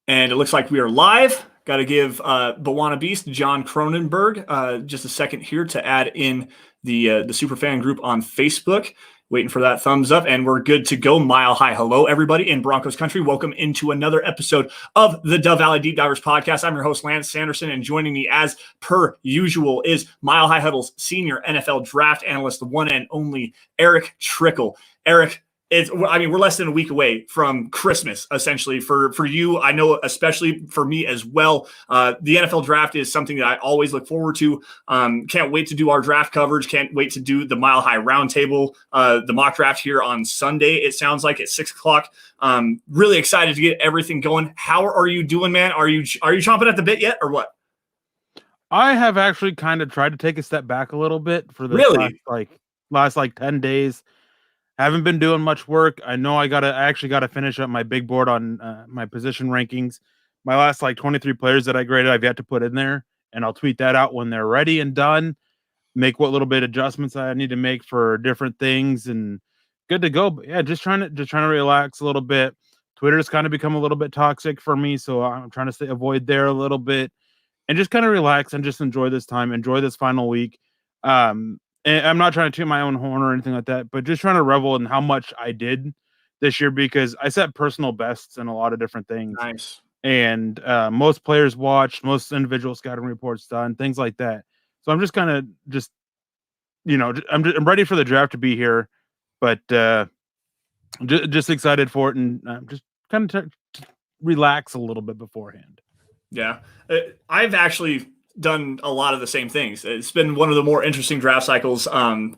And it looks like we are live. Got to give Bawana Beast, John Cronenberg, just a second here to add in the Superfan group on Facebook. Waiting for that thumbs up, and we're good to go. Mile high. Hello, everybody in Broncos country. Welcome into another episode of the Dove Valley Deep Divers podcast. I'm your host, Lance Sanderson, and joining me as per usual is Mile High Huddle's senior NFL draft analyst, the one and only Erick Trickel. Erick, we're less than a week away from Christmas, essentially, for you. I know, especially for me as well. The NFL draft is something that I always look forward to. Can't wait to do our draft coverage. Can't wait to do the Mile High Roundtable, the mock draft here on Sunday. It sounds like at 6 o'clock. Really excited to get everything going. How are you doing, man? Are you chomping at the bit yet, or what? I have actually kind of tried to take a step back a little bit for the last 10 days. Haven't been doing much work. I know I actually gotta finish up my big board on my position rankings. My last 23 players that I graded, I've yet to put in there, and I'll tweet that out when they're ready and done. Make what little bit adjustments I need to make for different things, and good to go. But yeah, just trying to relax a little bit. Twitter's kind of become a little bit toxic for me, so I'm trying to avoid there a little bit, and just kind of relax and just enjoy this time, enjoy this final week. And I'm not trying to toot my own horn or anything like that, but just trying to revel in how much I did this year, because I set personal bests in a lot of different things. Nice. And most players watched, most individual scouting reports done, things like that. So I'm just kind of I'm ready for the draft to be here, but just excited for it, and just kind of relax a little bit beforehand. Yeah, I've actually done a lot of the same things. It's been one of the more interesting draft cycles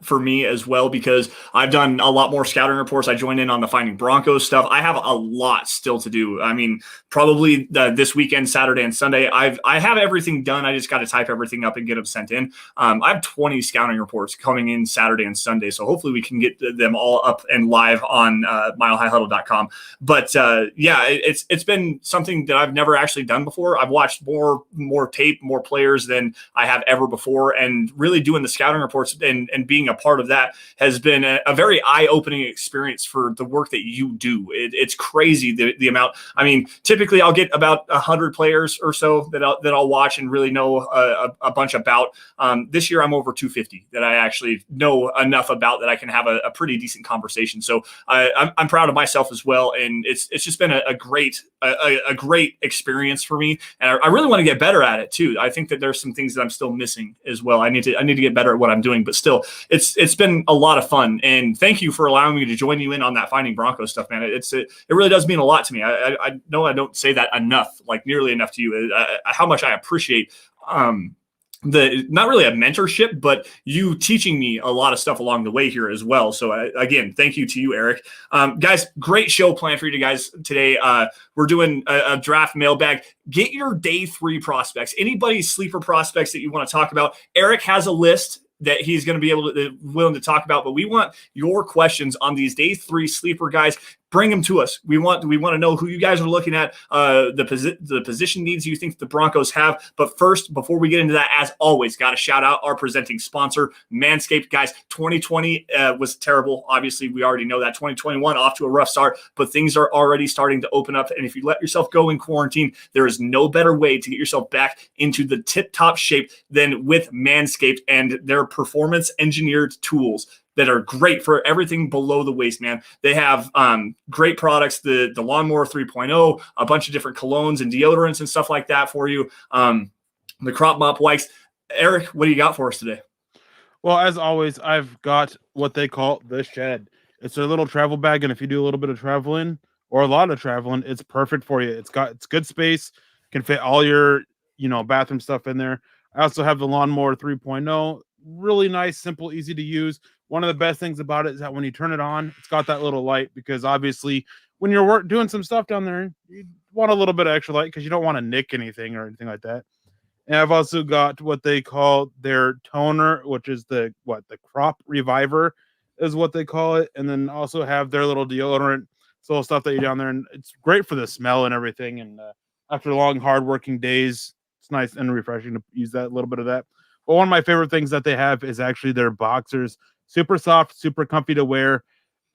for me as well, because I've done a lot more scouting reports. I joined in on the Finding Broncos stuff. I have a lot still to do. I mean, probably this weekend, Saturday and Sunday, I have everything done. I just got to type everything up and get them sent in. I have 20 scouting reports coming in Saturday and Sunday, so hopefully we can get them all up and live on milehighhuddle.com. But yeah, it's been something that I've never actually done before. I've watched more tape, more players than I have ever before, and really doing the scouting reports and being a part of that has been a very eye-opening experience for the work that you do. It's crazy the amount. I mean, typically I'll get about 100 players or so that I'll watch and really know a bunch about. This year I'm over 250 that I actually know enough about that I can have a pretty decent conversation. So I'm proud of myself as well, and it's just been a great experience for me, and I really want to get better at it too. I think that there's some things that I'm still missing as well. I need to get better at what I'm doing, but still, it's been a lot of fun. And thank you for allowing me to join you in on that Finding Broncos stuff, man. It really does mean a lot to me. I know I don't say that enough, nearly enough to you, how much I appreciate not really a mentorship, but you teaching me a lot of stuff along the way here as well. So again, thank you to you, Erick. Guys, great show planned for you guys today. We're doing a draft mailbag. Get your day 3 prospects. Anybody's sleeper prospects that you want to talk about. Erick has a list that he's going to be willing to talk about, but we want your questions on these day 3 sleeper guys. Bring them to us. We want to know who you guys are looking at, the position needs you think the Broncos have. But first, before we get into that, as always, got to shout out our presenting sponsor, Manscaped. Guys, 2020 was terrible. Obviously, we already know that. 2021 off to a rough start, but things are already starting to open up. And if you let yourself go in quarantine, there is no better way to get yourself back into the tip-top shape than with Manscaped and their performance-engineered tools that are great for everything below the waist, man. They have great products, the Lawnmower 3.0, a bunch of different colognes and deodorants and stuff like that for you. The Crop Mop wipes. Erick, what do you got for us today? Well, as always, I've got what they call the Shed. It's a little travel bag, and if you do a little bit of traveling or a lot of traveling, it's perfect for you. It's good space, can fit all your bathroom stuff in there. I also have the Lawnmower 3.0. Really nice, simple, easy to use. One of the best things about it is that when you turn it on, it's got that little light, because obviously when you're doing some stuff down there, you want a little bit of extra light because you don't want to nick anything or anything like that. And I've also got what they call their toner, which is the Crop Reviver is what they call it. And then also have their little deodorant, little stuff that you down there. And it's great for the smell and everything. And after long, hard working days, it's nice and refreshing to use that little bit of that. But one of my favorite things that they have is actually their boxers. Super soft, super comfy to wear,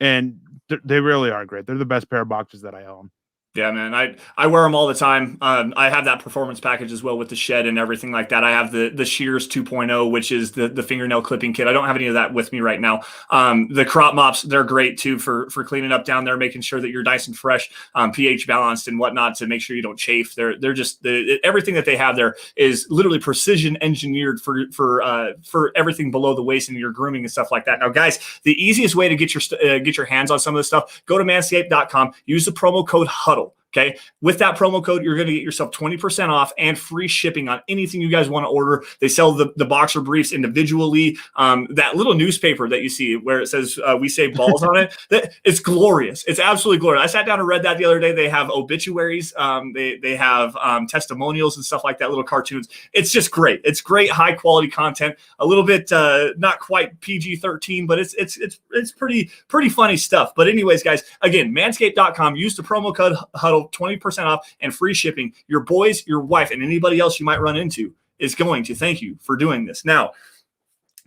and they really are great. They're the best pair of boxers that I own. Yeah, man. I wear them all the time. I have that performance package as well with the shed and everything like that. I have the Shears 2.0, which is the fingernail clipping kit. I don't have any of that with me right now. The crop mops, they're great too for cleaning up down there, making sure that you're nice and fresh, pH balanced and whatnot to make sure you don't chafe. They're just everything that they have there is literally precision engineered for everything below the waist and your grooming and stuff like that. Now, guys, the easiest way to get your hands on some of this stuff, go to manscaped.com, use the promo code HUDDLE. Okay. With that promo code, you're going to get yourself 20% off and free shipping on anything you guys want to order. They sell the boxer briefs individually. That little newspaper that you see where it says we save balls on it, it's glorious. It's absolutely glorious. I sat down and read that the other day. They have obituaries. They have testimonials and stuff like that, little cartoons. It's just great. It's great, high quality content, a little bit not quite PG-13, but it's pretty funny stuff. But anyways, guys, again, manscaped.com, use the promo code HUDDLE, 20% off and free shipping. Your boys, your wife, and anybody else you might run into is going to thank you for doing this. Now,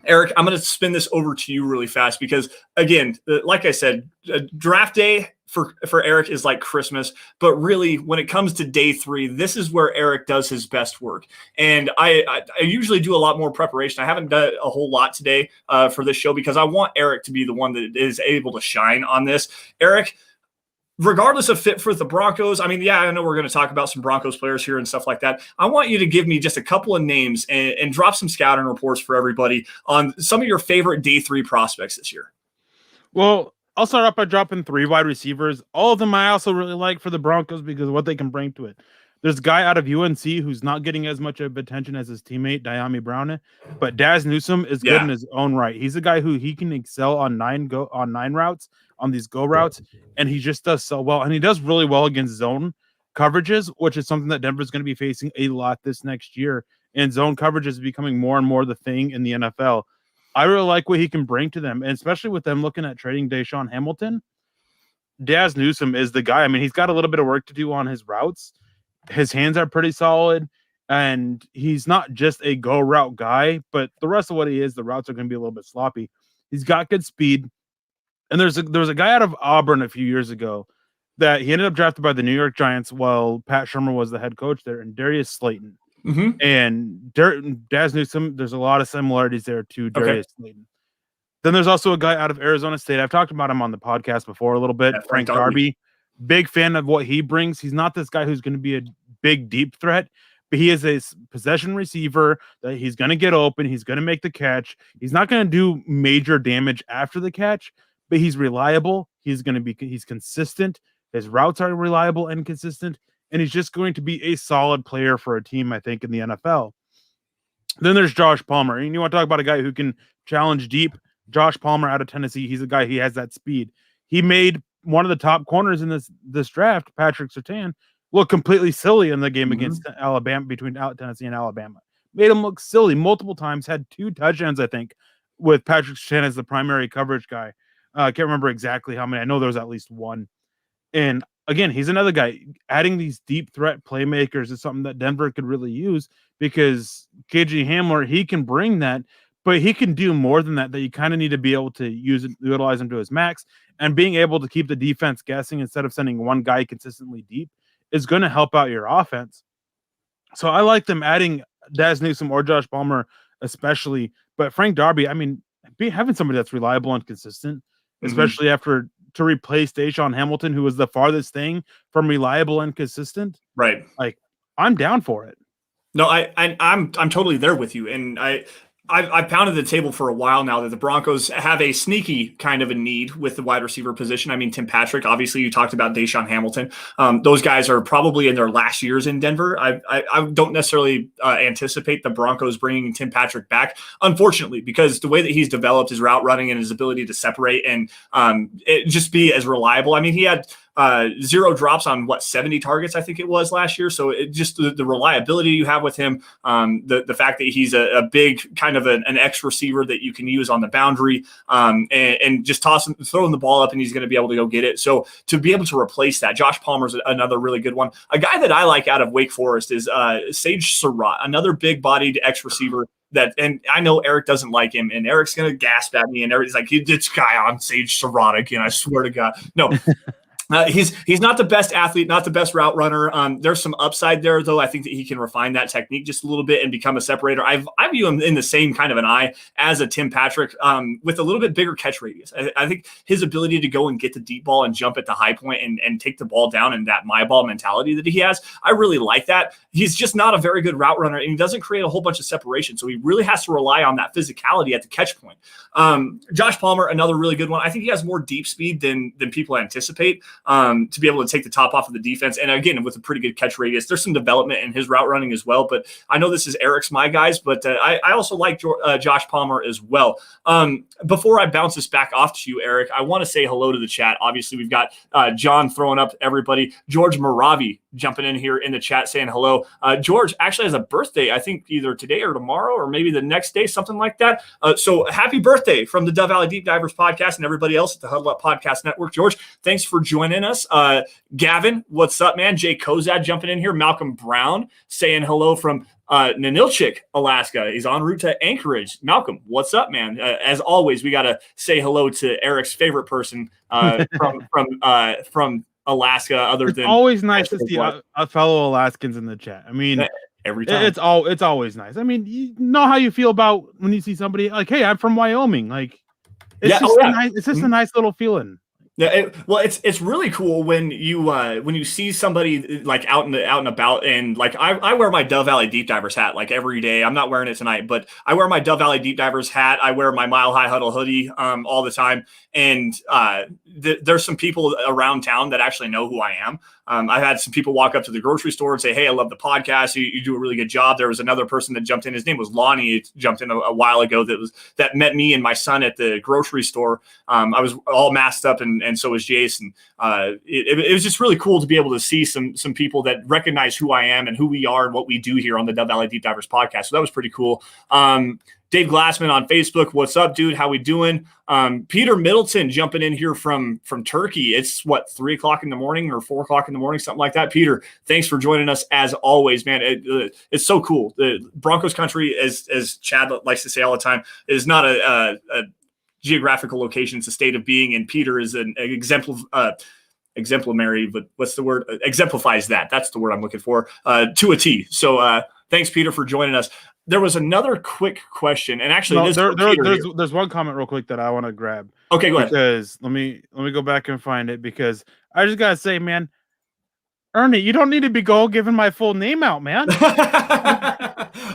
Eric, I'm going to spin this over to you really fast because, again, like I said, draft day for Eric is like Christmas, but really when it comes to day 3, this is where Eric does his best work. And I usually do a lot more preparation. I haven't done a whole lot today for this show because I want Eric to be the one that is able to shine on this. Eric, regardless of fit for the Broncos, I mean, yeah, I know we're going to talk about some Broncos players here and stuff like that. I want you to give me just a couple of names and drop some scouting reports for everybody on some of your favorite day 3 prospects this year. Well, I'll start off by dropping 3 wide receivers. All of them I also really like for the Broncos because of what they can bring to it. There's a guy out of UNC who's not getting as much of attention as his teammate, Diami Brown, but Daz Newsome is good in his own right. He's a guy who he can excel on 9 routes, on these go routes, and he just does so well. And he does really well against zone coverages, which is something that Denver's going to be facing a lot this next year. And zone coverage is becoming more and more the thing in the NFL. I really like what he can bring to them, and especially with them looking at trading Deshaun Hamilton. Daz Newsome is the guy. I mean, he's got a little bit of work to do on his routes. His hands are pretty solid, and he's not just a go route guy, but the rest of what he is, the routes are going to be a little bit sloppy. He's got good speed. And there was a guy out of Auburn a few years ago that he ended up drafted by the New York Giants while Pat Shurmur was the head coach there, and Darius Slayton. Mm-hmm. And Daz Newsome, there's a lot of similarities there to Darius Slayton. Then there's also a guy out of Arizona State. I've talked about him on the podcast before a little bit. Yeah, Frank Darby. Big fan of what he brings. He's not this guy who's going to be a big, deep threat, but he is a possession receiver that he's going to get open. He's going to make the catch. He's not going to do major damage after the catch, but he's reliable. He's consistent. His routes are reliable and consistent, and he's just going to be a solid player for a team, I think, in the NFL. Then there's Josh Palmer. And you want to talk about a guy who can challenge deep. Josh Palmer out of Tennessee. He's a guy, he has that speed. He made one of the top corners in this draft, Patrick Surtain, look completely silly in the game against Alabama, between Tennessee and Alabama. Made him look silly multiple times, had 2 touchdowns, I think, with Patrick Surtain as the primary coverage guy. I can't remember exactly how many. I know there was at least 1. And again, he's another guy. Adding these deep threat playmakers is something that Denver could really use because KJ Hamler, he can bring that, but he can do more than that you kind of need to be able to utilize him to his max. And being able to keep the defense guessing instead of sending one guy consistently deep is going to help out your offense. So I like them adding Daz Newsome or Josh Palmer especially. But Frank Darby, I mean, having somebody that's reliable and consistent, especially after to replace Deshaun Hamilton, who was the farthest thing from reliable and consistent. Right. Like, I'm down for it. No, I'm totally there with you. And I've pounded the table for a while now that the Broncos have a sneaky kind of a need with the wide receiver position. I mean, Tim Patrick, obviously you talked about Deshaun Hamilton. Those guys are probably in their last years in Denver. I don't necessarily anticipate the Broncos bringing Tim Patrick back, unfortunately, because the way that he's developed his route running and his ability to separate and just be as reliable. I mean, he had 0 drops on 70 targets, I think it was last year. So it just the reliability you have with him, the fact that he's a big kind of an X receiver that you can use on the boundary and just throwing the ball up and he's going to be able to go get it. So to be able to replace that, Josh Palmer's another really good one. A guy that I like out of Wake Forest is Sage Surratt, another big bodied X receiver. And I know Eric doesn't like him, and Eric's going to gasp at me, and everybody's like, this guy on Sage Surratt again, I swear to God. No. He's not the best athlete, not the best route runner. There's some upside there, though. I think that he can refine that technique just a little bit and become a separator. I view him in the same kind of an eye as a Tim Patrick, with a little bit bigger catch radius. I think his ability to go and get the deep ball and jump at the high point and take the ball down, and that my ball mentality that he has, I really like that. He's just not a very good route runner, and he doesn't create a whole bunch of separation. So he really has to rely on that physicality at the catch point. Josh Palmer, another really good one. I think he has more deep speed than people anticipate. To be able to take the top off of the defense. And again, with a pretty good catch radius, there's some development in his route running as well. But I know this is Erick's my guys, but I also like Josh Palmer as well. Before I bounce this back off to you, Erick, I want to say hello to the chat. Obviously, we've got John throwing up everybody. George Moravi jumping in here in the chat saying hello. George actually has a birthday, I think either today or tomorrow or maybe the next day, something like that. So happy birthday from the Dove Valley Deep Divers podcast and everybody else at the Huddle Up Podcast Network. George, thanks for joining us. Gavin, what's up, man? Jay Kozad jumping in here. Malcolm Brown saying hello from Nanilchik, Alaska. He's en route to Anchorage. Malcolm, what's up, man? As always, we got to say hello to Erick's favorite person from Alaska. Other than always nice to see a fellow Alaskans in the chat. I mean, every time it's always nice. I mean, you know how you feel about when you see somebody like, hey, I'm from Wyoming. Like, it's just a nice little feeling. Yeah, it's really cool when you see somebody like out and about, and like I wear my Dove Valley Deep Divers hat like every day. I'm not wearing it tonight, but I wear my Dove Valley Deep Divers hat. I wear my Mile High Huddle hoodie all the time, and there's some people around town that actually know who I am. I've had some people walk up to the grocery store and say, "Hey, I love the podcast. You do a really good job." There was another person that jumped in. His name was Lonnie. It jumped in a while ago. That met me and my son at the grocery store. I was all masked up, and so was Jason. It was just really cool to be able to see some people that recognize who I am and who we are and what we do here on the Dove Valley Deep Divers podcast. So that was pretty cool. Dave Glassman on Facebook. What's up, dude? How we doing? Peter Middleton jumping in here from Turkey. It's 3 o'clock in the morning or 4 o'clock in the morning, something like that. Peter, thanks for joining us as always, man. It's so cool. The Broncos country, as Chad likes to say all the time, is not a geographical location. It's a state of being. And Peter is an exemplary, but what's the word? Exemplifies that. That's the word I'm looking for, to a T. So thanks, Peter, for joining us. There was another quick question, and actually, there's one comment real quick that I want to grab. Okay, go ahead. Because let me go back and find it, because I just gotta say, man, Ernie, you don't need to be giving my full name out, man.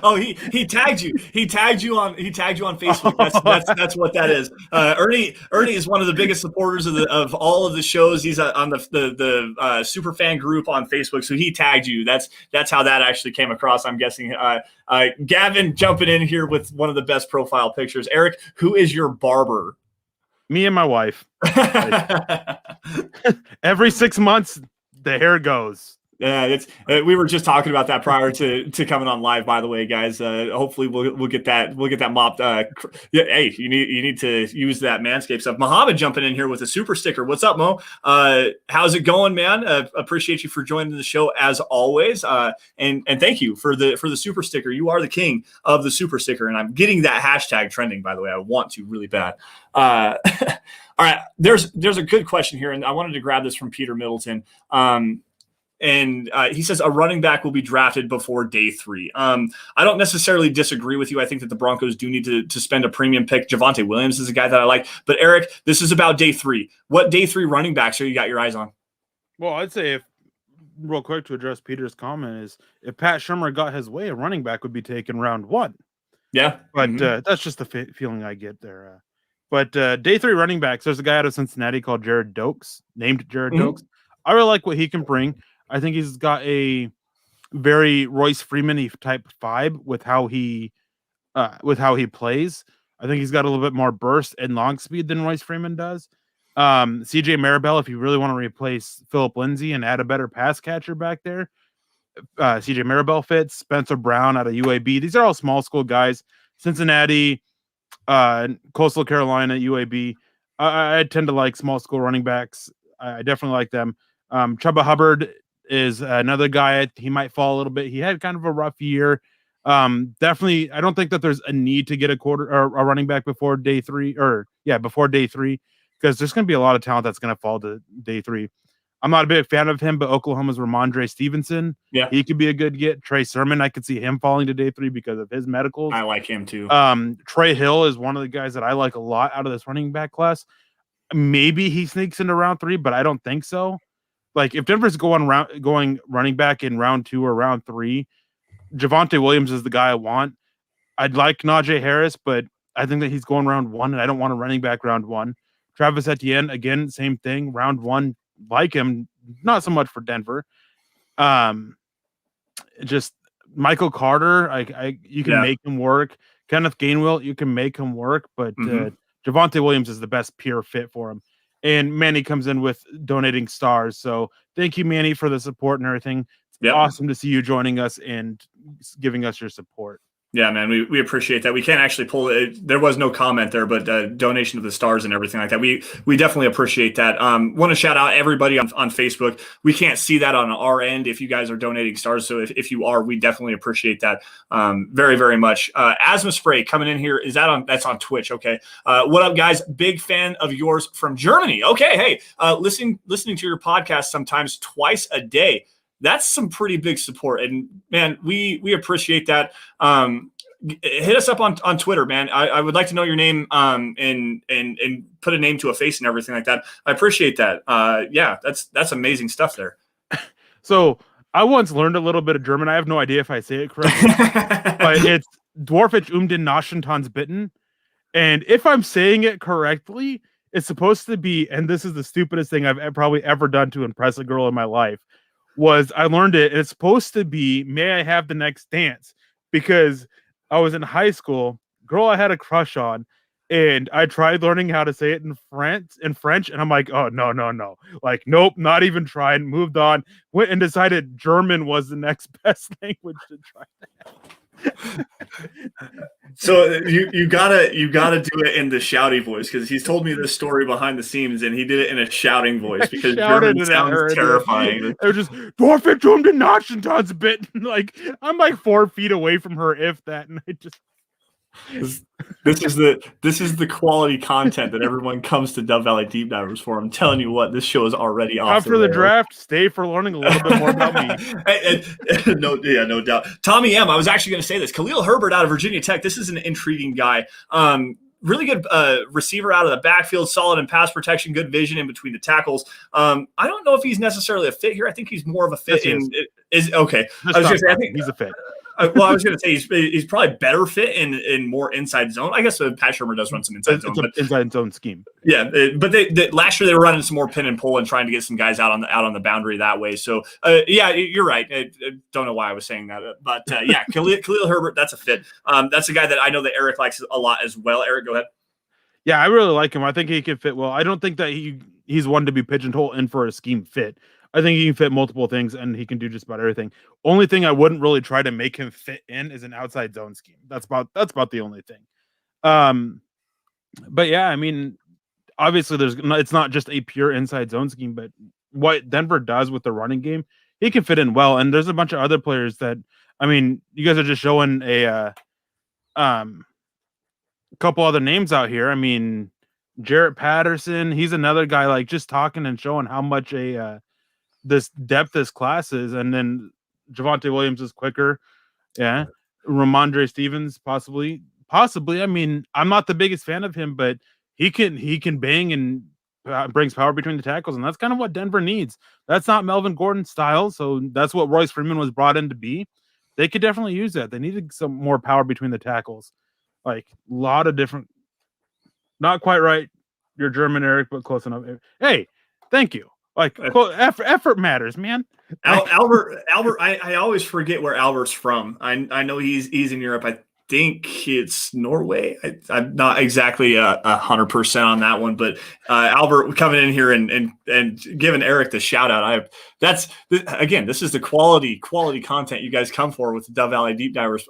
Oh, he tagged you. He tagged you on Facebook. That's what that is. Ernie is one of the biggest supporters of all of the shows. He's on the super fan group on Facebook. So he tagged you. That's how that actually came across, I'm guessing. Gavin jumping in here with one of the best profile pictures. Erick, who is your barber? Me and my wife. Every 6 months, the hair goes. Yeah, we were just talking about that prior to coming on live. By the way, guys, hopefully we'll get that mopped. Hey, you need to use that Manscaped stuff. Muhammad jumping in here with a super sticker. What's up, Mo? How's it going, man? Appreciate you for joining the show as always. And thank you for the super sticker. You are the king of the super sticker, and I'm getting that hashtag trending. By the way, I want to really bad. All right, there's a good question here, and I wanted to grab this from Peter Middleton. And he says a running back will be drafted before day 3. I don't necessarily disagree with you. I think that the Broncos do need to spend a premium pick. Javonte Williams is a guy that I like. But, Erick, this is about day 3. What day 3 running backs are you got your eyes on? Well, I'd say, real quick to address Peter's comment, is if Pat Shurmur got his way, a running back would be taken round 1. Yeah. But that's just the feeling I get there. But day 3 running backs, there's a guy out of Cincinnati called Jared Dokes, named Jared Dokes. I really like what he can bring. I think he's got a very Royce Freeman type vibe with how he plays. I think he's got a little bit more burst and long speed than Royce Freeman does. CJ Maribel, if you really want to replace Phillip Lindsay and add a better pass catcher back there, CJ Maribel fits. Spencer Brown out of UAB. These are all small school guys. Cincinnati, Coastal Carolina, UAB. I tend to like small school running backs. I definitely like them. Chuba Hubbard is another guy. He might fall a little bit. He had kind of a rough year. Definitely, I don't think that there's a need to get a running back before day 3, because there's going to be a lot of talent that's going to fall to day 3. I'm not a big fan of him, but Oklahoma's Ramondre Stevenson. Yeah. He could be a good get. Trey Sermon, I could see him falling to day 3 because of his medicals. I like him too. Trey Hill is one of the guys that I like a lot out of this running back class. Maybe he sneaks into round 3, but I don't think so. Like if Denver's going running back in round 2 or round 3, Javonte Williams is the guy I want. I'd like Najee Harris, but I think that he's going round 1, and I don't want a running back round 1. Travis Etienne, again, same thing. Round 1, like him, not so much for Denver. Just Michael Carter, you can make him work. Kenneth Gainwell, you can make him work, but Javonte Williams is the best pure fit for him. And Manny comes in with donating stars. So thank you, Manny, for the support and everything. It's awesome to see you joining us and giving us your support. Yeah, man, we appreciate that. We can't actually pull it. There was no comment there, but donation of the stars and everything like that. We definitely appreciate that. Want to shout out everybody on Facebook. We can't see that on our end if you guys are donating stars. So if you are, we definitely appreciate that very, very much. Asthma Spray coming in here. That's on Twitch. Okay. What up, guys? Big fan of yours from Germany. Okay. Hey, listening to your podcast sometimes twice a day. That's some pretty big support. And man, we appreciate that. Hit us up on Twitter, man. I would like to know your name and put a name to a face and everything like that. I appreciate that. Yeah, that's amazing stuff there. So I once learned a little bit of German. I have no idea if I say it correctly, but it's Dwarfich den Naschentans bitten. And if I'm saying it correctly, it's supposed to be, and this is the stupidest thing I've probably ever done to impress a girl in my life, was I learned it. It's supposed to be, may I have the next dance? Because I was in high school, girl I had a crush on, and I tried learning how to say it in French, and I'm like, oh, no. Like, nope, not even trying, moved on, went and decided German was the next best language to try that. So you gotta do it in the shouty voice, because he's told me this story behind the scenes and he did it in a shouting voice because German sounds terrifying. It was just Dwarfich den Naschentans bitten. Like I'm like 4 feet away from her, if that, and I just this is the quality content that everyone comes to Dove Valley Deep Divers for. I'm telling you what, this show is already off. After the draft, stay for learning a little bit more about me. No doubt. Tommy M, I was actually going to say this. Khalil Herbert out of Virginia Tech. This is an intriguing guy. Really good receiver out of the backfield, solid in pass protection, good vision in between the tackles. I don't know if he's necessarily a fit here. I think he's more of a fit is okay. I was going to say, I think he's a fit. Well, I was going to say he's probably better fit in more inside zone. I guess Pat Shurmur does run some inside zone. It's inside zone scheme. Yeah, but they last year they were running some more pin and pull and trying to get some guys out on the boundary that way. So yeah, you're right. I don't know why I was saying that, but yeah, Khalil Herbert, that's a fit. That's a guy that I know that Eric likes a lot as well. Eric, go ahead. Yeah, I really like him. I think he can fit well. I don't think that he's one to be pigeonholed in for a scheme fit. I think he can fit multiple things, and he can do just about everything. Only thing I wouldn't really try to make him fit in is an outside zone scheme. That's about the only thing. But yeah, I mean, obviously it's not just a pure inside zone scheme, but what Denver does with the running game, he can fit in well. And there's a bunch of other players that, I mean, you guys are just showing a couple other names out here. I mean, Jarrett Patterson, he's another guy, like just talking and showing how much this depth this class is. And then Javonte Williams is quicker. Yeah. Ramondre Stevens, possibly. I mean, I'm not the biggest fan of him, but he can bang and brings power between the tackles. And that's kind of what Denver needs. That's not Melvin Gordon's style. So that's what Royce Freeman was brought in to be. They could definitely use that. They needed some more power between the tackles. Like a lot of different, not quite right. You're German, Eric, but close enough. Hey, thank you. Like effort matters, man. Albert, I always forget where Albert's from. I know he's in Europe. I think it's Norway. I'm not exactly 100% on that one, but Albert coming in here and giving Eric the shout out. This is the quality content you guys come for with the Dove Valley Deep Divers.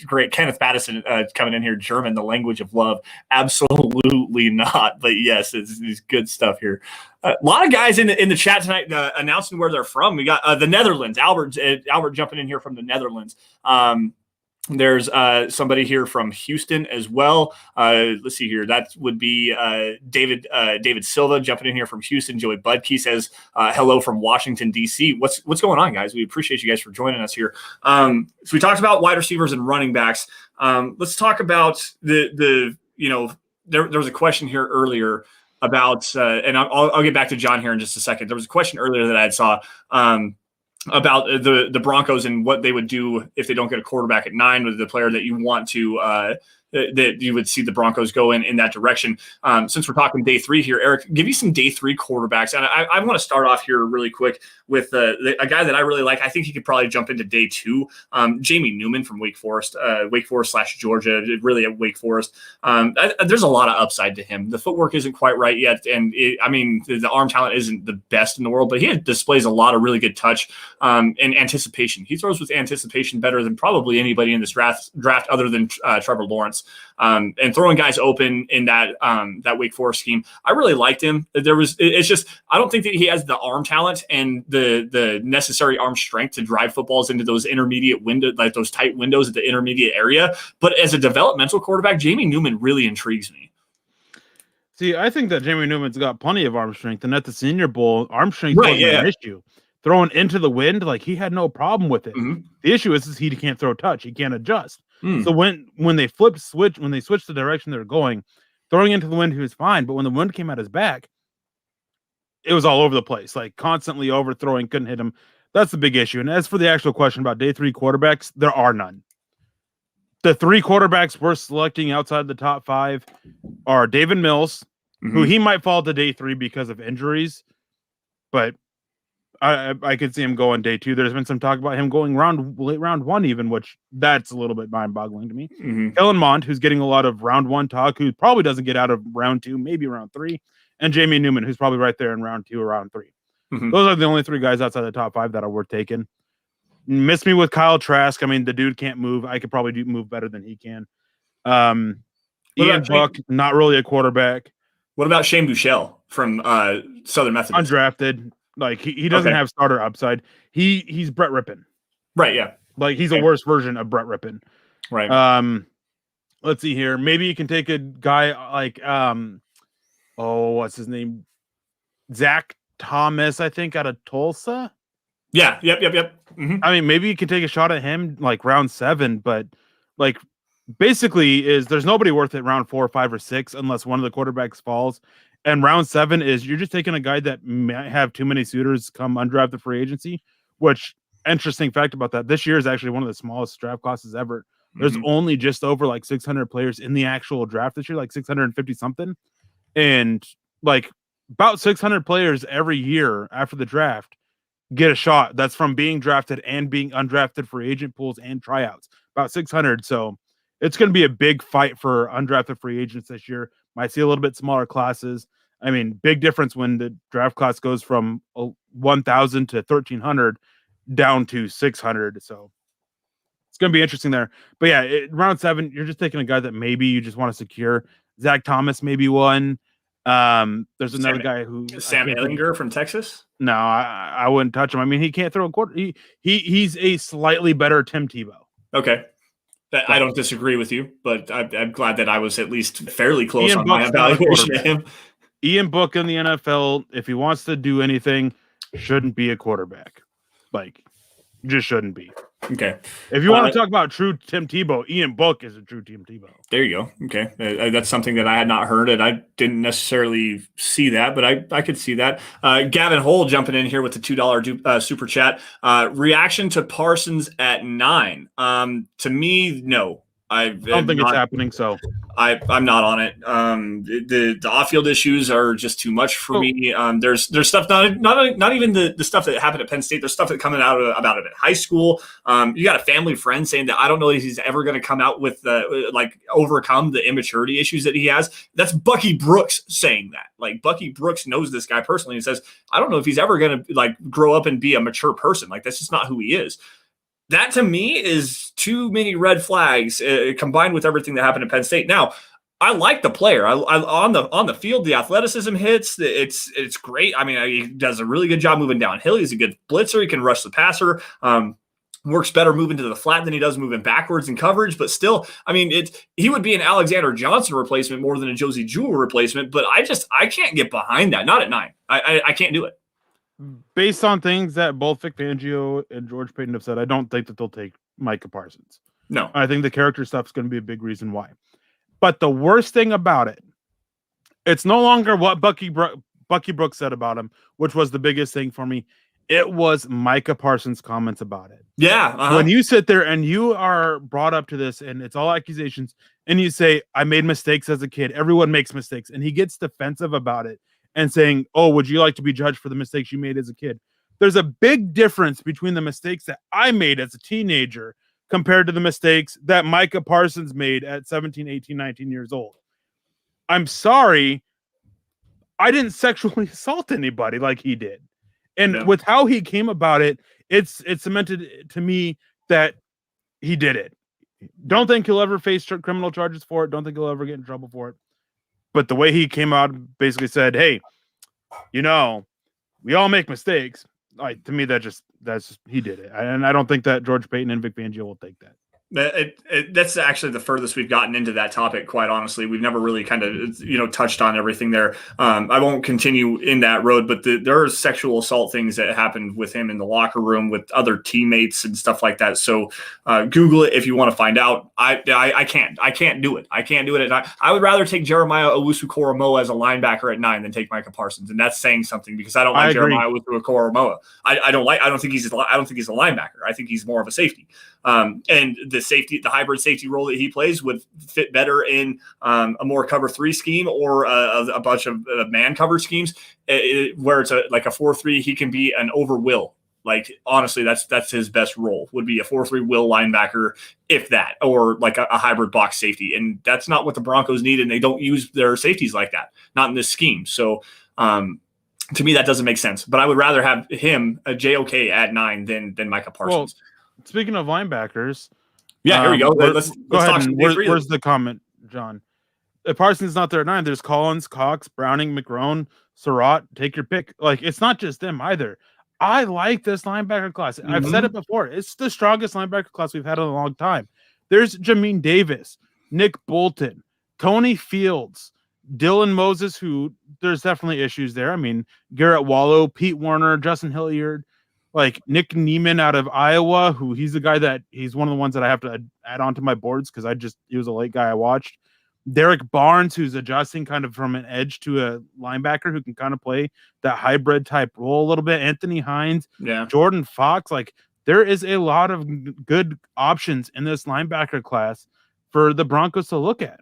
Great. Kenneth Pattison coming in here, German, the language of love. Absolutely not. But yes, it's good stuff here. A lot of guys in the chat tonight announcing where they're from. We got the Netherlands. Albert jumping in here from the Netherlands. There's somebody here from Houston as well. Let's see here. That would be David Silva jumping in here from Houston. Joey Budke says hello from Washington, D.C. What's going on, guys? We appreciate you guys for joining us here. So we talked about wide receivers and running backs. Let's talk about the there was a question here earlier about, and I'll get back to John here in just a second. There was a question earlier that I saw about the Broncos and what they would do if they don't get a quarterback at 9 with the player that you want to that you would see the Broncos go in that direction. Since we're talking day 3 here, Eric, give you some day 3 quarterbacks. And I want to start off here really quick with a guy that I really like. I think he could probably jump into day 2. Jamie Newman from Wake Forest / Georgia, really at Wake Forest. There's a lot of upside to him. The footwork isn't quite right yet. And the arm talent isn't the best in the world, but he displays a lot of really good touch and anticipation. He throws with anticipation better than probably anybody in this draft other than Trevor Lawrence. And throwing guys open in that Wake Forest scheme, I really liked him. It's just I don't think that he has the arm talent and the necessary arm strength to drive footballs into those intermediate windows, like those tight windows at the intermediate area. But as a developmental quarterback, Jamie Newman really intrigues me. See, I think that Jamie Newman's got plenty of arm strength, and at the Senior Bowl, arm strength wasn't an issue. Throwing into the wind, like he had no problem with it. Mm-hmm. The issue is he can't throw touch. He can't adjust. So when they switched the direction they were going, throwing into the wind, he was fine. But when the wind came at his back, it was all over the place, like constantly overthrowing, couldn't hit him. That's the big issue. And as for the actual question about day 3 quarterbacks, there are none. The 3 quarterbacks we're selecting outside the top 5 are David Mills, who he might fall to day 3 because of injuries, but I could see him going day 2. There's been some talk about him going late round 1 even, which that's a little bit mind-boggling to me. Kellen Mond, who's getting a lot of round 1 talk, who probably doesn't get out of round 2, maybe round 3, and Jamie Newman, who's probably right there in round 2 or round 3. Those are the only 3 guys outside the top 5 that are worth taking. Miss me with Kyle Trask. I mean, the dude can't move. I could probably move better than he can. Ian Buck, not really a quarterback. What about Shane Buechele from Southern Methodist? Undrafted. Like he doesn't have starter upside. He's Brett Rippon. Right, yeah. Like he's a worse version of Brett Rippon. Right. Let's see here. Maybe you can take a guy like what's his name? Zach Thomas, I think, out of Tulsa. Yeah, yep. I mean, maybe you can take a shot at him like round 7, but like basically there's nobody worth it round 4, 5, or 6 unless one of the quarterbacks falls. And round 7 is you're just taking a guy that might have too many suitors come undrafted free agency, which interesting fact about that. This year is actually one of the smallest draft classes ever. There's only just over like 600 players in the actual draft this year, like 650 something. And like about 600 players every year after the draft get a shot. That's from being drafted and being undrafted free agent pools and tryouts, about 600. So it's going to be a big fight for undrafted free agents this year. Might see a little bit smaller classes. I mean, big difference when the draft class goes from 1,000 to 1,300 down to 600. So it's going to be interesting there. But yeah, round 7, you're just taking a guy that maybe you just want to secure. Zach Thomas, maybe one. There's another guy who Sam Ehlinger from Texas. No, I wouldn't touch him. I mean, he can't throw a quarter. He's a slightly better Tim Tebow. Okay. I don't disagree with you, but I'm glad that I was at least fairly close on my evaluation of him. Ian Book in the NFL, if he wants to do anything, shouldn't be a quarterback. Like, just shouldn't be. Okay. If you want to talk about true Tim Tebow, Ian Book is a true Tim Tebow. There you go. Okay. That's something that I had not heard, and I didn't necessarily see that, but I could see that. Gavin Hull jumping in here with the $2 super chat. Reaction to Parsons at 9. To me, no. I don't think it's happening, so I'm not on it. The off-field issues are just too much for me. There's stuff not even the stuff that happened at Penn State. There's stuff that coming out about it at high school. You got a family friend saying that I don't know if he's ever going to come out with overcome the immaturity issues that he has. That's Bucky Brooks saying that. Like Bucky Brooks knows this guy personally and says I don't know if he's ever going to grow up and be a mature person. Like that's just not who he is. That to me is too many red flags combined with everything that happened at Penn State. Now, I like the player. I on the field, the athleticism hits. It's great. I mean, he does a really good job moving downhill. He's a good blitzer. He can rush the passer. works better moving to the flat than he does moving backwards in coverage. But still, I mean, he would be an Alexander Johnson replacement more than a Josie Jewell replacement. But I can't get behind that. Not at 9. I can't do it. Based on things that both Vic Fangio and George Paton have said, I don't think that they'll take Micah Parsons. No. I think the character stuff is going to be a big reason why. But the worst thing about it, it's no longer what Bucky Brooks said about him, which was the biggest thing for me. It was Micah Parsons' comments about it. Yeah. When you sit there and you are brought up to this and it's all accusations and you say, I made mistakes as a kid. Everyone makes mistakes. And he gets defensive about it and saying, oh, would you like to be judged for the mistakes you made as a kid? There's a big difference between the mistakes that I made as a teenager compared to the mistakes that Micah Parsons made at 17, 18, 19 years old. I'm sorry, I didn't sexually assault anybody like he did. And with how he came about it, it's cemented to me that he did it. Don't think he'll ever face criminal charges for it. Don't think he'll ever get in trouble for it. But the way he came out basically said, hey, we all make mistakes. To me, that's he did it. And I don't think that George Paton and Vic Fangio will take that. That's actually the furthest we've gotten into that topic. Quite honestly, we've never really kind of touched on everything there. I won't continue in that road, but there are sexual assault things that happened with him in the locker room with other teammates and stuff like that. So Google it if you want to find out. I can't do it. I can't do it. I would rather take Jeremiah Owusu-Koramoah as a linebacker at 9 than take Micah Parsons, and that's saying something because I don't like Jeremiah Owusu-Koramoah. I don't think he's a linebacker. I think he's more of a safety. And the hybrid safety role that he plays would fit better in a more cover 3 scheme or a bunch of man cover schemes where it's like a 4-3. He can be an over will. Like, honestly, that's his best role would be a 4-3 will linebacker, if that, or like a hybrid box safety. And that's not what the Broncos need. And they don't use their safeties like that, not in this scheme. So, to me, that doesn't make sense, but I would rather have him a JOK at 9 than Micah Parsons. Well, speaking of linebackers, yeah, here we go. Let's go ahead. talk. Where's the comment, John? If Parsons not there at 9, there's Collins, Cox, Browning, McGrone, Surratt. Take your pick. Like, it's not just them either. I like this linebacker class. Mm-hmm. I've said it before. It's the strongest linebacker class we've had in a long time. There's Jamin Davis, Nick Bolton, Tony Fields, Dylan Moses, who there's definitely issues there. I mean, Garrett Wallow, Pete Werner, Justin Hilliard, like Nick Neiman out of Iowa, who he's the guy that he's one of the ones that I have to add onto my boards because he was a late guy I watched. Derek Barnes, who's adjusting kind of from an edge to a linebacker who can kind of play that hybrid type role a little bit. Anthony Hines, Jordan Fox. Like, there is a lot of good options in this linebacker class for the Broncos to look at.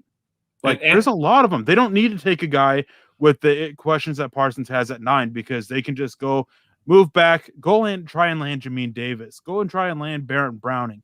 Like, there's a lot of them. They don't need to take a guy with the questions that Parsons has at 9 because they can just go move back, go and try and land Jamin Davis, go and try and land Barrett Browning.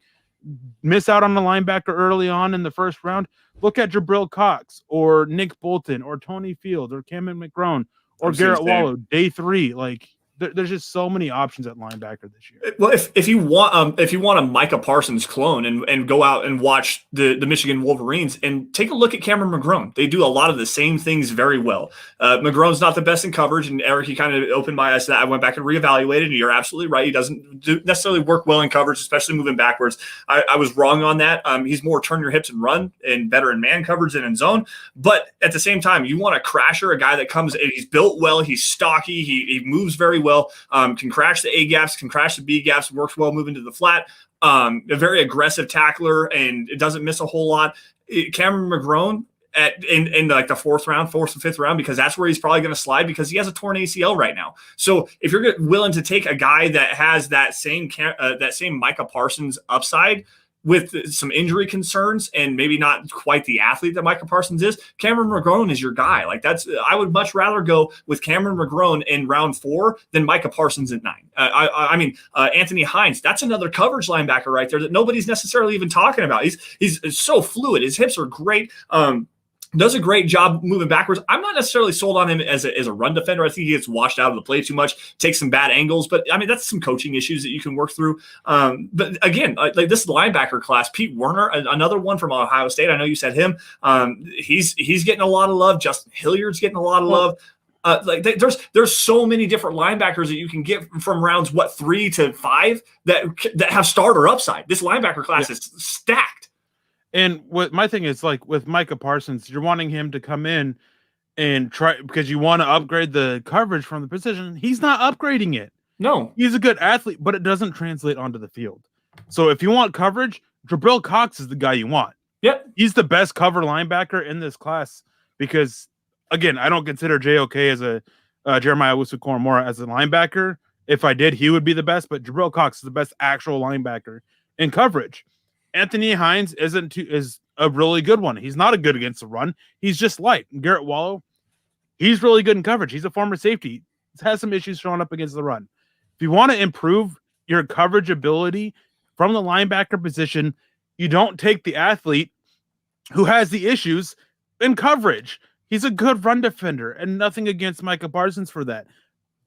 Miss out on the linebacker early on in the first round. Look at Jabril Cox or Nick Bolton or Tony Field or Cameron McGrone or Garrett Wallow. Day 3, like. There's just so many options at linebacker this year. Well, if you want a Micah Parsons clone and go out and watch the Michigan Wolverines and take a look at Cameron McGrone, they do a lot of the same things very well. McGrone's not the best in coverage, and Eric, he kind of opened my eyes to that. I went back and reevaluated, and you're absolutely right. He doesn't necessarily work well in coverage, especially moving backwards. I was wrong on that. He's more turn your hips and run and better in man coverage than in zone. But at the same time, you want a crasher, a guy that comes and he's built well, he's stocky, he moves very well. Can crash the A gaps, can crash the B gaps, works well moving to the flat. A very aggressive tackler, and it doesn't miss a whole lot. Cameron McGrone in like the 4th and 5th round, because that's where he's probably going to slide because he has a torn ACL right now. So if you're willing to take a guy that has that same Micah Parsons upside with some injury concerns and maybe not quite the athlete that Micah Parsons is, Cameron McGrone is your guy. Like, I would much rather go with Cameron McGrone in round 4 than Micah Parsons at 9. I mean, Anthony Hines, that's another coverage linebacker right there that nobody's necessarily even talking about. He's so fluid. His hips are great. Does a great job moving backwards. I'm not necessarily sold on him as a run defender. I think he gets washed out of the play too much, takes some bad angles. But, I mean, that's some coaching issues that you can work through. But, again, like this linebacker class, Pete Werner, another one from Ohio State. I know you said him. He's getting a lot of love. Justin Hilliard's getting a lot of love. There's so many different linebackers that you can get from rounds 3 to 5 that have starter upside. This linebacker class is stacked. And what my thing is, like with Micah Parsons, you're wanting him to come in and try because you want to upgrade the coverage from the position. He's not upgrading it. No, he's a good athlete, but it doesn't translate onto the field. So if you want coverage, Jabril Cox is the guy you want. Yep, he's the best cover linebacker in this class because, again, I don't consider JOK as a Jeremiah Owusu-Koramoah as a linebacker. If I did, he would be the best, but Jabril Cox is the best actual linebacker in coverage. Anthony Hines is a really good one. He's not a good against the run. He's just light. Garrett Wallow, he's really good in coverage. He's a former safety. He has some issues showing up against the run. If you want to improve your coverage ability from the linebacker position, you don't take the athlete who has the issues in coverage. He's a good run defender, and nothing against Micah Parsons for that.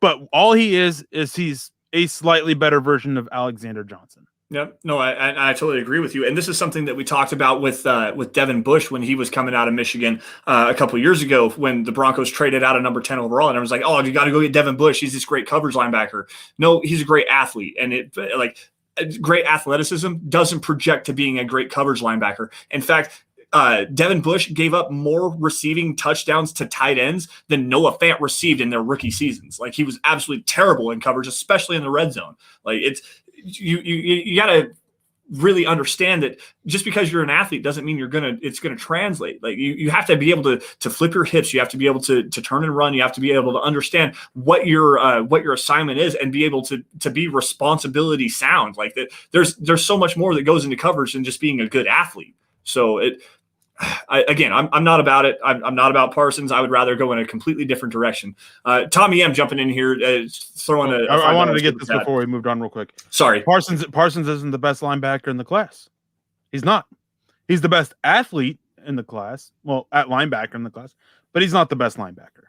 But all he is he's a slightly better version of Alexander Johnson. Yep. No, I totally agree with you. And this is something that we talked about with Devin Bush when he was coming out of Michigan a couple of years ago when the Broncos traded out a number 10 overall. And I was like, oh, you got to go get Devin Bush. He's this great coverage linebacker. No, he's a great athlete. And great athleticism doesn't project to being a great coverage linebacker. In fact, Devin Bush gave up more receiving touchdowns to tight ends than Noah Fant received in their rookie seasons. Like, he was absolutely terrible in coverage, especially in the red zone. Like, it's you got to really understand that just because you're an athlete doesn't mean it's gonna translate. Like, you have to be able to flip your hips. You have to be able to turn and run. You have to be able to understand what your assignment is and be able to be responsibility sound. Like that. There's so much more that goes into coverage than just being a good athlete. So I'm not about it. I'm not about Parsons. I would rather go in a completely different direction. Tommy M jumping in here, throwing a. I wanted to get this before we moved on real quick. Sorry, Parsons isn't the best linebacker in the class. He's not. He's the best athlete in the class. Well, at linebacker in the class, but he's not the best linebacker.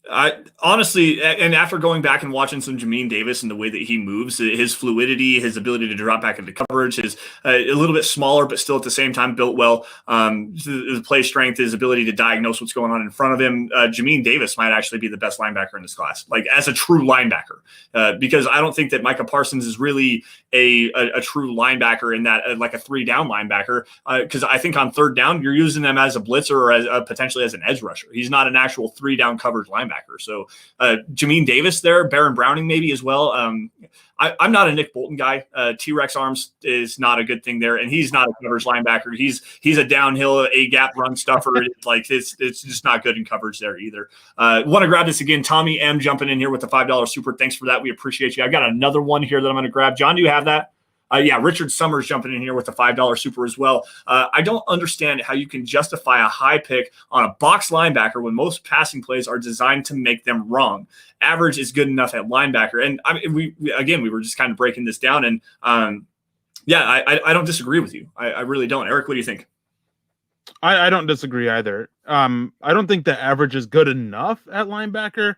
I honestly, and after going back and watching some Jamin Davis and the way that he moves, his fluidity, his ability to drop back into coverage, his a little bit smaller, but still at the same time built well. The play strength, his ability to diagnose what's going on in front of him. Jamin Davis might actually be the best linebacker in this class, like as a true linebacker, because I don't think that Micah Parsons is really a true linebacker in that, like a 3-down linebacker. Because I think on 3rd down, you're using them as a blitzer or as potentially as an edge rusher. He's not an actual 3-down coverage linebacker. So Jamin Davis there, Baron Browning maybe as well. I'm not a Nick Bolton guy. T-Rex arms is not a good thing there, and he's not a coverage linebacker. He's a downhill A-gap run stuffer. It's just not good in coverage there either. Want to grab this again. Tommy M jumping in here with the $5 super. Thanks for that. We appreciate you. I've got another one here that I'm going to grab. John, do you have that? Yeah, Richard Summers jumping in here with the $5 super as well. I don't understand how you can justify a high pick on a box linebacker when most passing plays are designed to make them wrong. Average is good enough at linebacker. And I mean, we were just kind of breaking this down. And I don't disagree with you. I really don't. Eric, what do you think? I don't disagree either. I don't think the average is good enough at linebacker.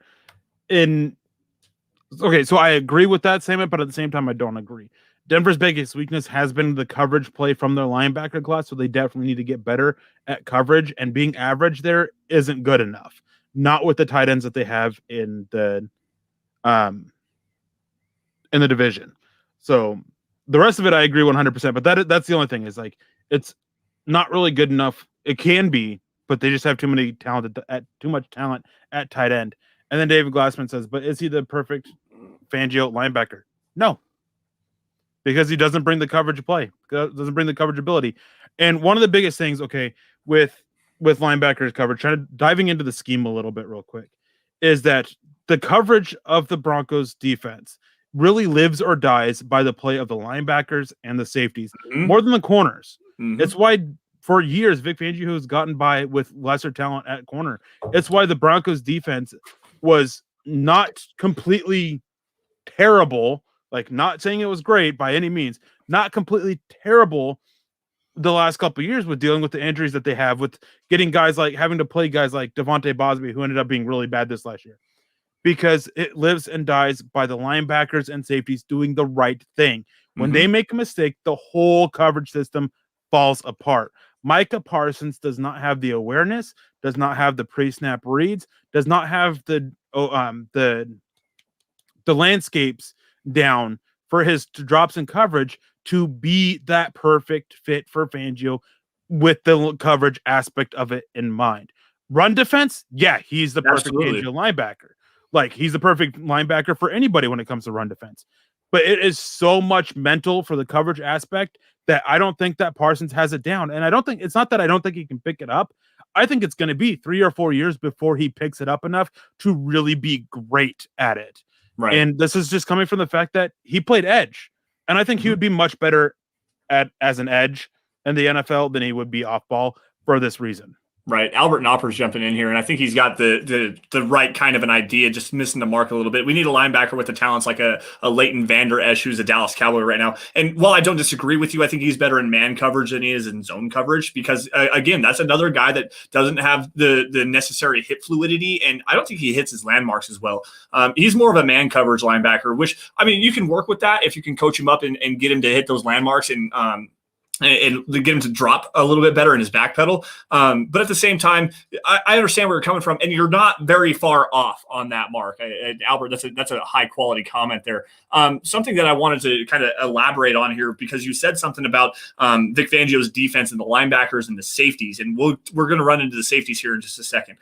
Okay, so I agree with that statement, but at the same time, I don't agree. Denver's biggest weakness has been the coverage play from their linebacker class, so they definitely need to get better at coverage, and being average there isn't good enough. Not with the tight ends that they have in the division. So the rest of it, I agree 100%, but that's the only thing is like, it's not really good enough. It can be, but they just have too much talent at tight end. And then David Glassman says, but is he the perfect Fangio linebacker? No. Because he doesn't bring the coverage play, doesn't bring the coverage ability. And one of the biggest things, okay, with linebackers coverage, diving into the scheme a little bit real quick, is that the coverage of the Broncos defense really lives or dies by the play of the linebackers and the safeties, more than the corners. It's why for years Vic Fangio has gotten by with lesser talent at corner. It's why the Broncos defense was not completely terrible. Like, not saying it was great by any means, not completely terrible the last couple of years with dealing with the injuries that they have, with getting guys like having to play guys like Devontae Bosby, who ended up being really bad this last year, because it lives and dies by the linebackers and safeties doing the right thing. When they make a mistake, the whole coverage system falls apart. Micah Parsons does not have the awareness, does not have the pre-snap reads, does not have the the landscapes down for his drops in coverage to be that perfect fit for Fangio with the coverage aspect of it in mind. Run defense, yeah, he's the perfect Absolutely. Fangio linebacker. Like, he's the perfect linebacker for anybody when it comes to run defense. But it is so much mental for the coverage aspect that I don't think that Parsons has it down. And I don't think, it's not that I don't think he can pick it up. I think it's going to be 3 or 4 years before he picks it up enough to really be great at it. Right. And this is just coming from the fact that he played edge. And I think he would be much better as an edge in the NFL than he would be off ball for this reason. Right. Albert Knopper's jumping in here, and I think he's got the right kind of an idea, just missing the mark a little bit. We need a linebacker with the talents like a Leighton Vander Esch, who's a Dallas Cowboy right now. And while I don't disagree with you, I think he's better in man coverage than he is in zone coverage because, again, that's another guy that doesn't have the necessary hip fluidity, and I don't think he hits his landmarks as well. He's more of a man coverage linebacker, which, I mean, you can work with that if you can coach him up and get him to hit those landmarks and get him to drop a little bit better in his back pedal. But at the same time, I understand where you're coming from, and you're not very far off on that mark. Albert, that's a high quality comment there. Something that I wanted to kind of elaborate on here, because you said something about Vic Fangio's defense and the linebackers and the safeties, and we're going to run into the safeties here in just a second.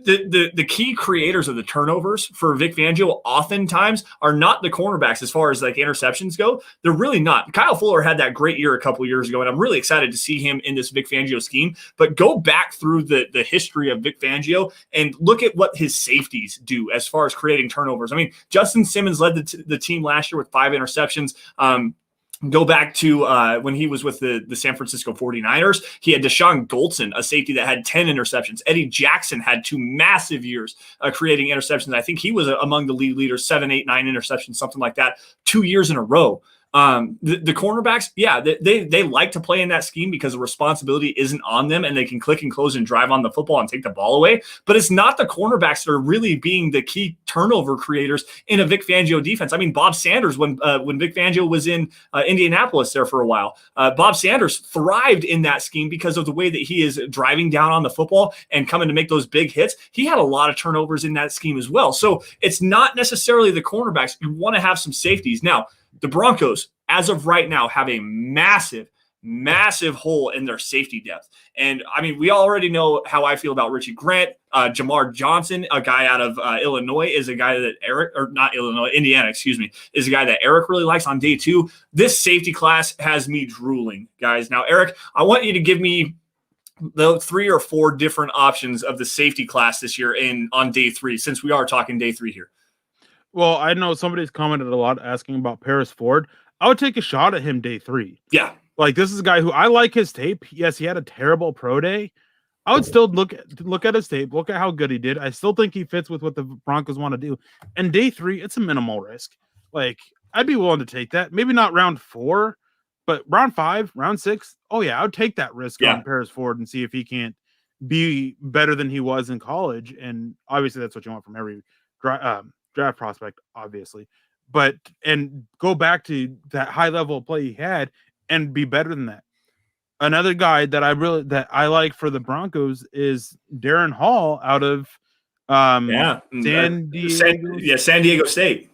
The key creators of the turnovers for Vic Fangio oftentimes are not the cornerbacks as far as like interceptions go. They're really not. Kyle Fuller had that great year a couple of years ago, and I'm really excited to see him in this Vic Fangio scheme. But go back through the history of Vic Fangio and look at what his safeties do as far as creating turnovers. I mean, Justin Simmons led the team last year with 5 interceptions. Go back to when he was with the San Francisco 49ers. He had Deshaun Goldson, a safety that had 10 interceptions. Eddie Jackson had 2 massive years creating interceptions. I think he was among the lead leaders, 7, 8, 9 interceptions, something like that, 2 years in a row. The cornerbacks, yeah, they like to play in that scheme because the responsibility isn't on them and they can click and close and drive on the football and take the ball away. But it's not the cornerbacks that are really being the key turnover creators in a Vic Fangio defense. I mean, Bob Sanders, when Vic Fangio was in Indianapolis there for a while, Bob Sanders thrived in that scheme because of the way that he is driving down on the football and coming to make those big hits. He had a lot of turnovers in that scheme as well. So it's not necessarily the cornerbacks. You want to have some safeties. Now, the Broncos, as of right now, have a massive hole in their safety depth. And, I mean, we already know how I feel about Richie Grant. Jamar Johnson, a guy out of Illinois, is a guy that Indiana, is a guy that Erick really likes on day 2. This safety class has me drooling, guys. Now, Erick, I want you to give me the 3 or 4 different options of the safety class this year on day 3, since we are talking day 3 here. Well, I know somebody's commented a lot asking about Paris Ford. I would take a shot at him day 3. Yeah. Like, this is a guy who I like his tape. Yes, he had a terrible pro day. I would still look at his tape, look at how good he did. I still think he fits with what the Broncos want to do. And day 3, it's a minimal risk. Like, I'd be willing to take that. Maybe not round 4, but round 5, round 6. Oh, yeah, I would take that risk on Paris Ford and see if he can't be better than he was in college. And obviously, that's what you want from every draft prospect, obviously, and go back to that high level of play he had and be better than that. Another guy that I like for the Broncos is Darren Hall out of San Diego State.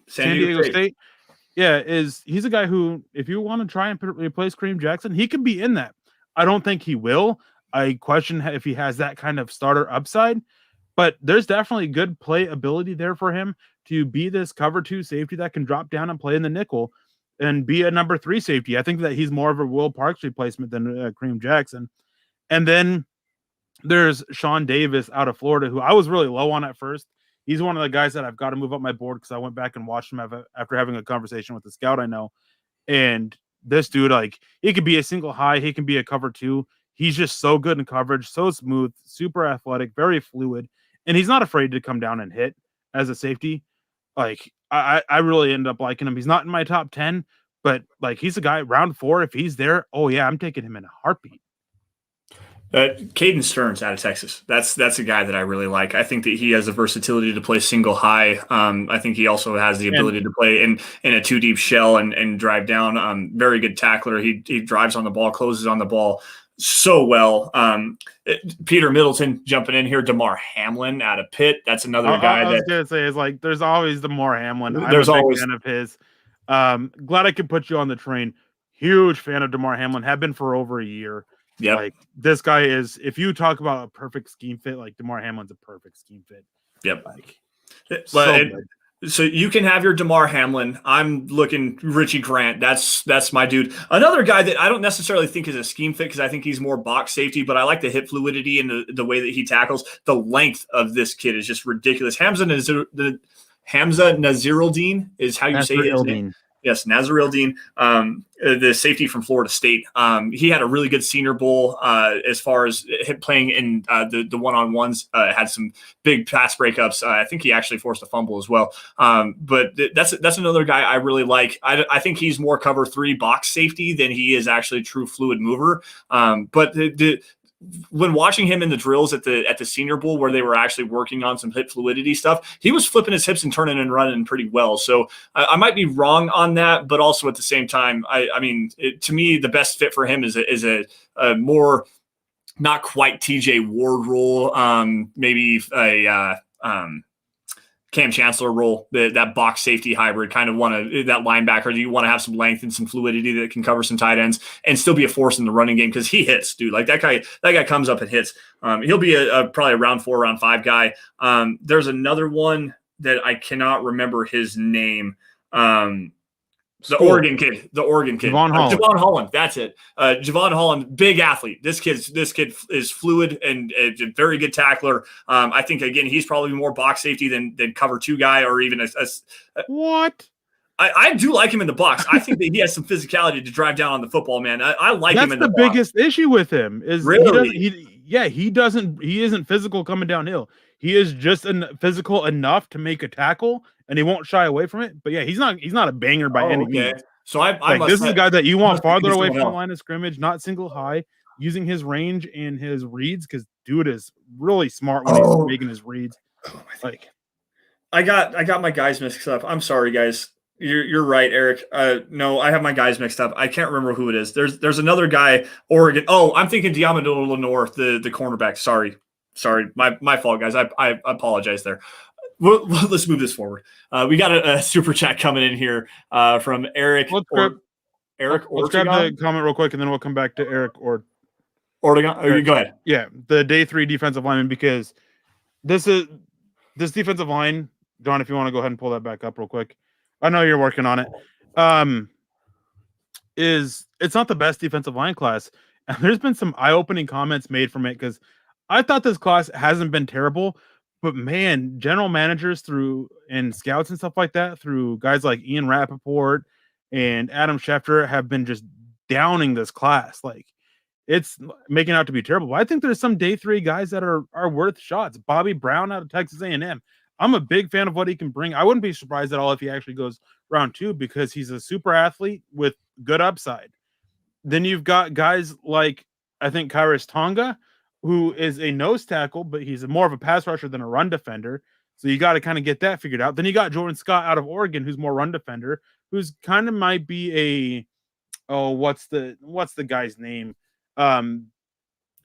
Yeah, he's a guy who, if you want to try and replace Kareem Jackson, he could be in that. I don't think he will. I question if he has that kind of starter upside, but there's definitely good play ability there for him to be this cover 2 safety that can drop down and play in the nickel and be a number 3 safety. I think that he's more of a Will Parks replacement than Kareem Jackson. And then there's Sean Davis out of Florida, who I was really low on at first. He's one of the guys that I've got to move up my board because I went back and watched him after having a conversation with the scout I know. And this dude, like, he could be a single high. He can be a cover 2. He's just so good in coverage, so smooth, super athletic, very fluid. And he's not afraid to come down and hit as a safety. Like, I really end up liking him. He's not in my top 10, but like, he's a guy round 4. If he's there, oh yeah, I'm taking him in a heartbeat. Caden Stearns out of Texas. That's a guy that I really like. I think that he has the versatility to play single high. I think he also has the ability to play in a 2 deep shell and drive down. Very good tackler. He drives on the ball, closes on the ball. so well. Peter Middleton jumping in here, DeMar Hamlin out of Pitt. That's another guy I was that gonna say is like there's always the more Hamlin. I'm a there's big always. fan of his. Glad I could put you on the train. Huge fan of DeMar Hamlin. Have been for over a year. Yep. Like this guy is. If you talk about a perfect scheme fit, like DeMar Hamlin's a perfect scheme fit. Yep. Like, so you can have your DeMar Hamlin. I'm looking Richie Grant. That's my dude. Another guy that I don't necessarily think is a scheme fit because I think he's more box safety, but I like the hip fluidity and the way that he tackles. The length of this kid is just ridiculous. Hamza Naziruddin is how you say his name. Yes, Naziruddin, the safety from Florida State. He had a really good Senior Bowl as far as playing in the one-on-ones. Had some big pass breakups. I think he actually forced a fumble as well. But that's another guy I really like. I think he's more cover 3 box safety than he is actually true fluid mover. But when watching him in the drills at the Senior Bowl where they were actually working on some hip fluidity stuff, he was flipping his hips and turning and running pretty well. So I might be wrong on that, but also at the same time, I mean, to me, the best fit for him is a more not quite TJ Ward role, maybe a Cam Chancellor role, that box safety hybrid, kind of that linebacker. You want to have some length and some fluidity that can cover some tight ends and still be a force in the running game because he hits, dude. Like that guy comes up and hits. He'll be probably a round 4, round 5 guy. There's another one that I cannot remember his name. The Oregon kid. Javon Holland. That's it. Javon Holland, big athlete. This kid is fluid and a very good tackler. I think again he's probably more box safety than cover 2 guy or even what. I do like him in the box. I think that he has some physicality to drive down on the football, man. I like him in the box. That's the biggest issue with him is really? He isn't physical coming downhill. He is just physical enough to make a tackle, and he won't shy away from it. But yeah, he's not a banger by any means. So this is a guy that you want farther away from the line of scrimmage, not single high, using his range and his reads because dude is really smart when he's making his reads. Like, I got my guys mixed up. I'm sorry, guys. You're right, Eric. No, I have my guys mixed up. I can't remember who it is. There's another guy, Oregon. Oh, I'm thinking Diamondolo Lenore, the cornerback. Sorry, my fault, guys. I apologize there. Let's move this forward. We got a super chat coming in here from Eric. Let's grab the comment real quick, and then we'll come back to Eric or Oregon. Oh, you go ahead. Yeah, the day 3 defensive lineman, because this defensive line. Don, if you want to go ahead and pull that back up real quick. I know you're working on it. It's not the best defensive line class, and there's been some eye-opening comments made from it because I thought this class hasn't been terrible, but man, general managers and scouts and stuff like that, through guys like Ian Rappaport and Adam Schefter, have been just downing this class. Like, it's making out to be terrible. But I think there's some day 3 guys that are worth shots. Bobby Brown out of Texas A&M. I'm a big fan of what he can bring. I wouldn't be surprised at all if he actually goes round 2 because he's a super athlete with good upside. Then you've got guys like, I think, Kairos Tonga, who is a nose tackle, but he's more of a pass rusher than a run defender. So you got to kind of get that figured out. Then you got Jordan Scott out of Oregon, who's more run defender, who's kind of might be what's the guy's name?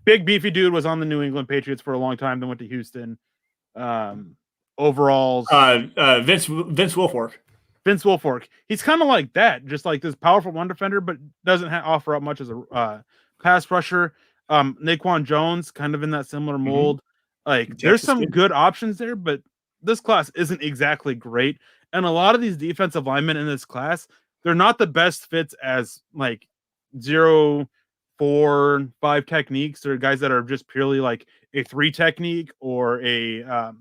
Big beefy dude, was on the New England Patriots for a long time, then went to Houston. Overalls. Vince Wilfork. Vince Wilfork. He's kind of like that, just like this powerful run defender, but doesn't offer up much as a pass rusher. Naquan Jones, kind of in that similar mold. Like, there's some good options there, but this class isn't exactly great. And a lot of these defensive linemen in this class, they're not the best fits as like 0, 4, 5 techniques. They're guys that are just purely like a 3 technique or a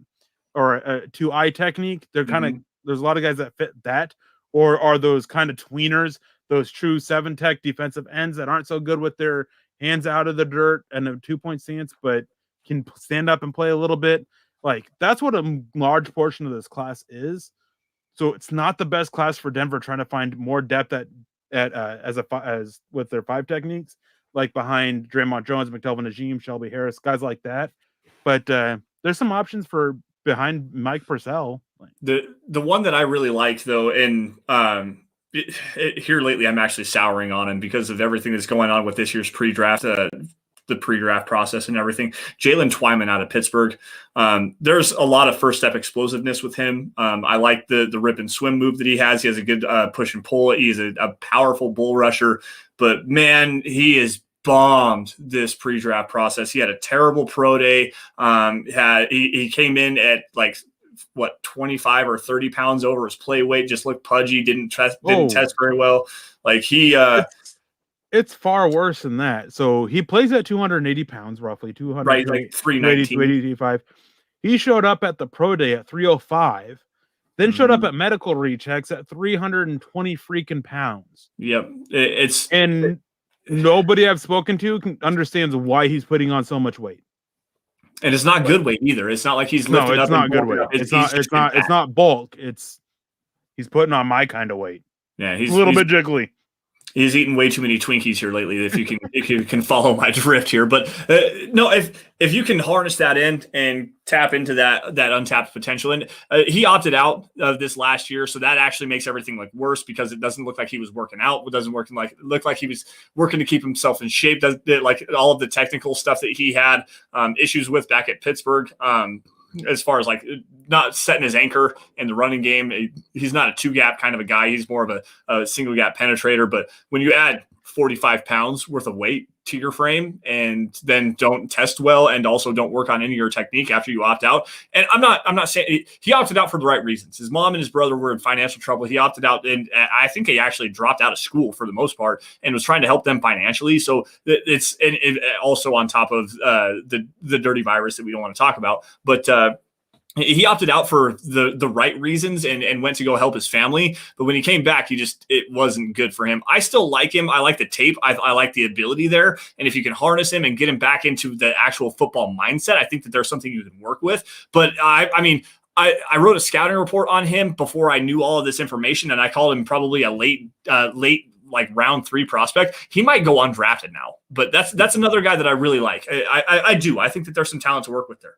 2-eye technique. They're kind of, there's a lot of guys that fit that, or are those kind of tweeners, those true 7-tech defensive ends that aren't so good with their hands out of the dirt and a 2-point stance, but can stand up and play a little bit. Like, that's what a large portion of this class is. So it's not the best class for Denver, trying to find more depth as with their 5 techniques, like behind Draymond Jones, McTelvin Najim, Shelby Harris, guys like that. But there's some options for behind Mike Purcell. The one that I really liked, though, and here lately I'm actually souring on him because of everything that's going on with this year's pre-draft the pre-draft process and everything. Jalen Twyman out of Pittsburgh. There's a lot of first step explosiveness with him. I like the rip and swim move that he has. He has a good push and pull. He's a powerful bull rusher, but man, he is bombed this pre-draft process. He had a terrible pro day. He came in at like 25 or 30 pounds over his play weight, just looked pudgy, didn't test very well. Like it's far worse than that. So he plays at 280 pounds, roughly 200, right, like 319, 285. He showed up at the pro day at 305, then showed up at medical rechecks at 320 freaking pounds. Yep. Nobody I've spoken to understands why he's putting on so much weight. And it's not good weight either. It's not like he's lifted up. No, it's not good weight. It's not bulk. He's putting on my kind of weight. Yeah, he's a little bit jiggly. He's eaten way too many Twinkies here lately. If you can follow my drift here, but no, if you can harness that in and tap into that untapped potential, and he opted out of this last year, so that actually makes everything like worse because it doesn't look like he was working out. It doesn't look like he was working to keep himself in shape. Like all of the technical stuff that he had issues with back at Pittsburgh. As far as like not setting his anchor in the running game, he's not a two gap kind of a guy. He's more of a single gap penetrator. But when you add 45 pounds worth of weight to your frame and then don't test well and also don't work on any of your technique after you opt out. And I'm not saying he opted out for the right reasons. His mom and his brother were in financial trouble. He opted out, and I think he actually dropped out of school for the most part and was trying to help them financially. So it's also on top of the dirty virus that we don't want to talk about. But he opted out for the right reasons and went to go help his family. But when he came back, it wasn't good for him. I still like him. I like the tape. I like the ability there. And if you can harness him and get him back into the actual football mindset, I think that there's something you can work with. But I wrote a scouting report on him before I knew all of this information, and I called him probably a late like round 3 prospect. He might go undrafted now, but that's another guy that I really like. I do. I think that there's some talent to work with there.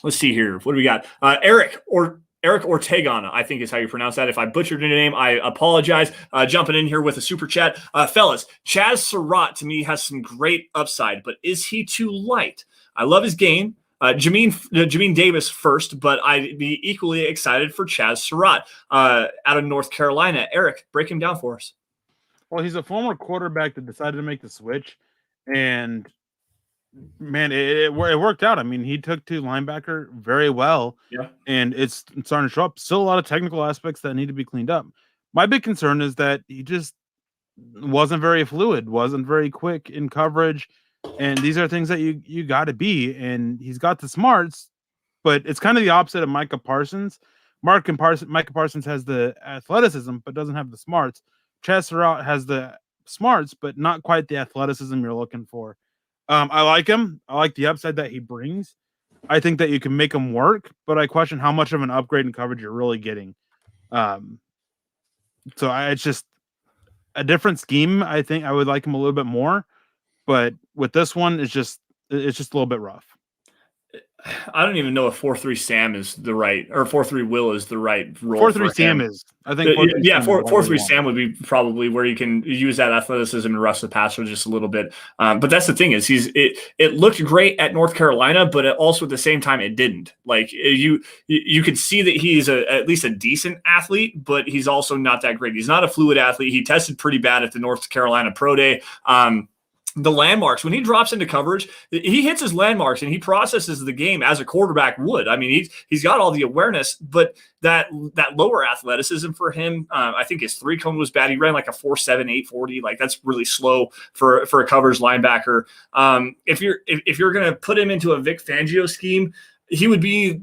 Let's see here. What do we got? Erick Ortegana, I think is how you pronounce that. If I butchered your name, I apologize. Jumping in here with a super chat. Fellas, Chaz Surratt to me has some great upside, but is he too light? I love his game. Jamin Davis first, but I'd be equally excited for Chaz Surratt out of North Carolina. Erick, break him down for us. Well, he's a former quarterback that decided to make the switch, and man, it worked out. I mean, he took to linebacker very well. Yeah. And it's starting to show up. Still a lot of technical aspects that need to be cleaned up. My big concern is that he just wasn't very fluid, wasn't very quick in coverage. And these are things that you got to be. And he's got the smarts, but it's kind of the opposite of Micah Parsons. Micah Parsons has the athleticism, but doesn't have the smarts. Chaz Surratt has the smarts, but not quite the athleticism you're looking for. I like him. I like the upside that he brings. I think that you can make him work, but I question how much of an upgrade in coverage you're really getting. It's just a different scheme. I think I would like him a little bit more, but with this one, it's just a little bit rough. I don't even know if 4-3 Sam is the right, or 4-3 Will is the right role. 4-3 Sam is. I think 4-3 Sam would be probably where you can use that athleticism and rush the passer just a little bit. But that's the thing is it looked great at North Carolina, but also at the same time it didn't. Like you could see that he's at least a decent athlete, but he's also not that great. He's not a fluid athlete. He tested pretty bad at the North Carolina Pro Day. The landmarks, when he drops into coverage, he hits his landmarks and he processes the game as a quarterback would. I mean, he's got all the awareness, but that lower athleticism for him, I think his 3-cone was bad. He ran like a 4.7, 840. Like that's really slow for a coverage linebacker. If you're going to put him into a Vic Fangio scheme, he would be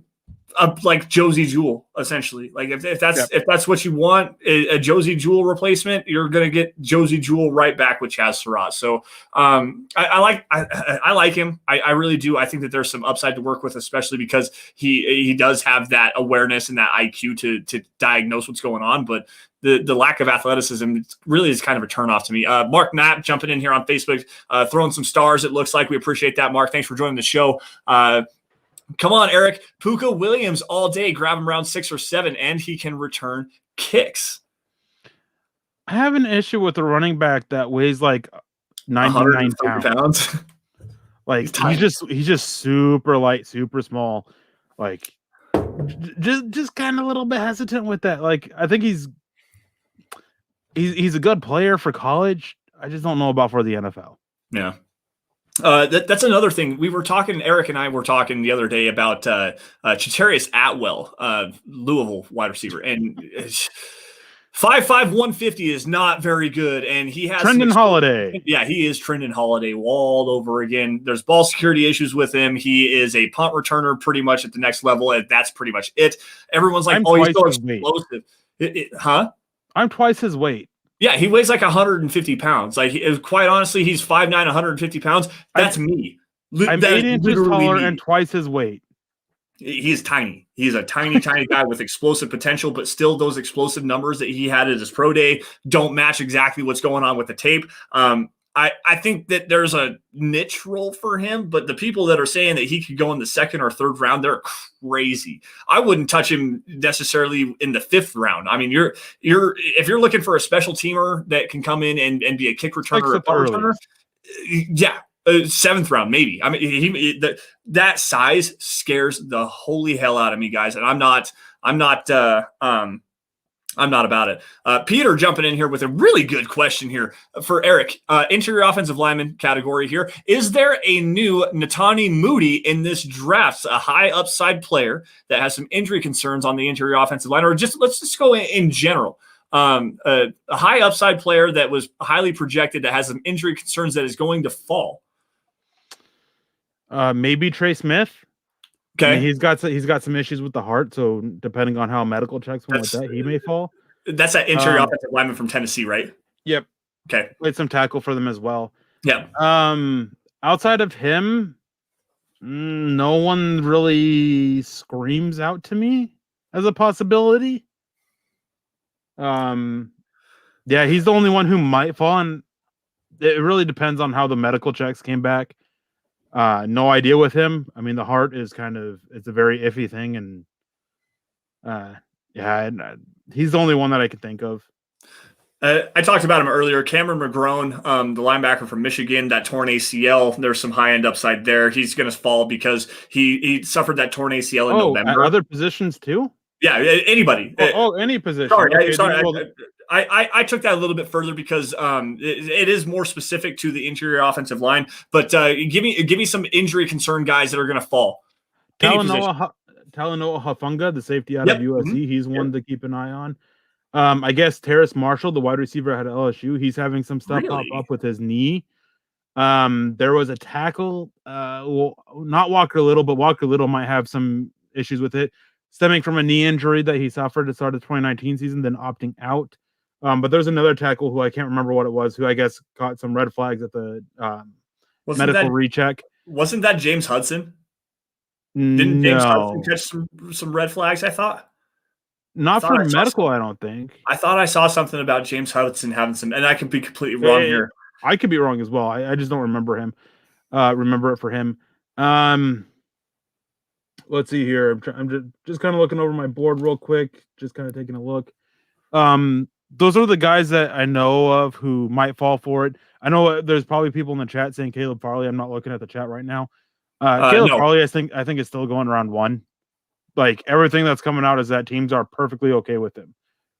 like Josie Jewell, essentially. Like if that's what you want, a Josie Jewell replacement, you're going to get Josie Jewell right back with Chaz Surratt. So I like him. I really do. I think that there's some upside to work with, especially because he does have that awareness and that IQ to diagnose what's going on. But the lack of athleticism really is kind of a turnoff to me. Mark Knapp jumping in here on Facebook, throwing some stars. It looks like we appreciate that, Mark. Thanks for joining the show. Come on, Erick. Puka Williams all day. Grab him around 6 or 7, and he can return kicks. I have an issue with a running back that weighs like 99 130 pounds. Like he's just super light, super small. Like just kind of a little bit hesitant with that. Like I think he's a good player for college. I just don't know about for the NFL. Yeah. That's another thing. Eric and I were talking the other day about Chatarius Atwell, Louisville wide receiver. And 5'5", 150 is not very good. And he has Trendon Holiday. Yeah, he is Trendon Holiday all over again. There's ball security issues with him. He is a punt returner pretty much at the next level. And that's pretty much it. Everyone's like, he's so explosive. Huh? I'm twice his weight. Yeah, he weighs like 150 pounds. Like, quite honestly, he's 5'9", 150 pounds. That's me. I'm 8 inches taller and twice his weight. He's tiny. He's a tiny, tiny guy with explosive potential, but still those explosive numbers that he had at his pro day don't match exactly what's going on with the tape. I think that there's a niche role for him, but the people that are saying that he could go in the second or third round, they're crazy. I wouldn't touch him necessarily in the fifth round. I mean, if you're looking for a special teamer that can come in and be a kick returner or a punt returner, yeah, seventh round maybe. I mean, that size scares the holy hell out of me, guys, and I'm not about it. Peter jumping in here with a really good question here for Eric. Interior offensive lineman category here. Is there a new Netani Moody in this draft? A high upside player that has some injury concerns on the interior offensive line, or let's just go in general. A high upside player that was highly projected that has some injury concerns that is going to fall. Maybe Trey Smith. Okay, I mean, he's got some issues with the heart, so depending on how medical checks went with that, he may fall. That's that interior offensive lineman from Tennessee, right? Yep. Okay. Played some tackle for them as well. Yeah. Outside of him, no one really screams out to me as a possibility. Yeah, he's the only one who might fall, and it really depends on how the medical checks came back. No idea with him. I mean, the heart is it's a very iffy thing, and he's the only one that I could think of. I talked about him earlier. Cameron McGrone, the linebacker from Michigan, that torn ACL. There's some high-end upside there. He's going to fall because he suffered that torn ACL in November. Other positions too? Yeah, anybody. Any position. Sorry. I took that a little bit further because it is more specific to the interior offensive line. But give me some injury concern guys that are going to fall. Talanoa Hufanga, the safety out of USC, he's one to keep an eye on. I guess Terrace Marshall, the wide receiver at LSU, he's having some stuff pop up with his knee. There was a tackle, not Walker Little, but Walker Little might have some issues with it, stemming from a knee injury that he suffered at the start of the 2019 season, then opting out. But there's another tackle who I can't remember what it was, who I guess caught some red flags at the medical recheck. Wasn't that James Hudson? Didn't James Hudson catch some red flags, I thought? Not for medical, I don't think. I thought I saw something about James Hudson having some, and I could be completely wrong here. I could be wrong as well. I just don't remember him. Remember it for him. Let's see here. I'm just kind of looking over my board real quick, just kind of taking a look. Those are the guys that I know of who might fall for it. I know there's probably people in the chat saying Caleb Farley. I'm not looking at the chat right now. Caleb Farley, I think is still going round 1. Like everything that's coming out is that teams are perfectly okay with him.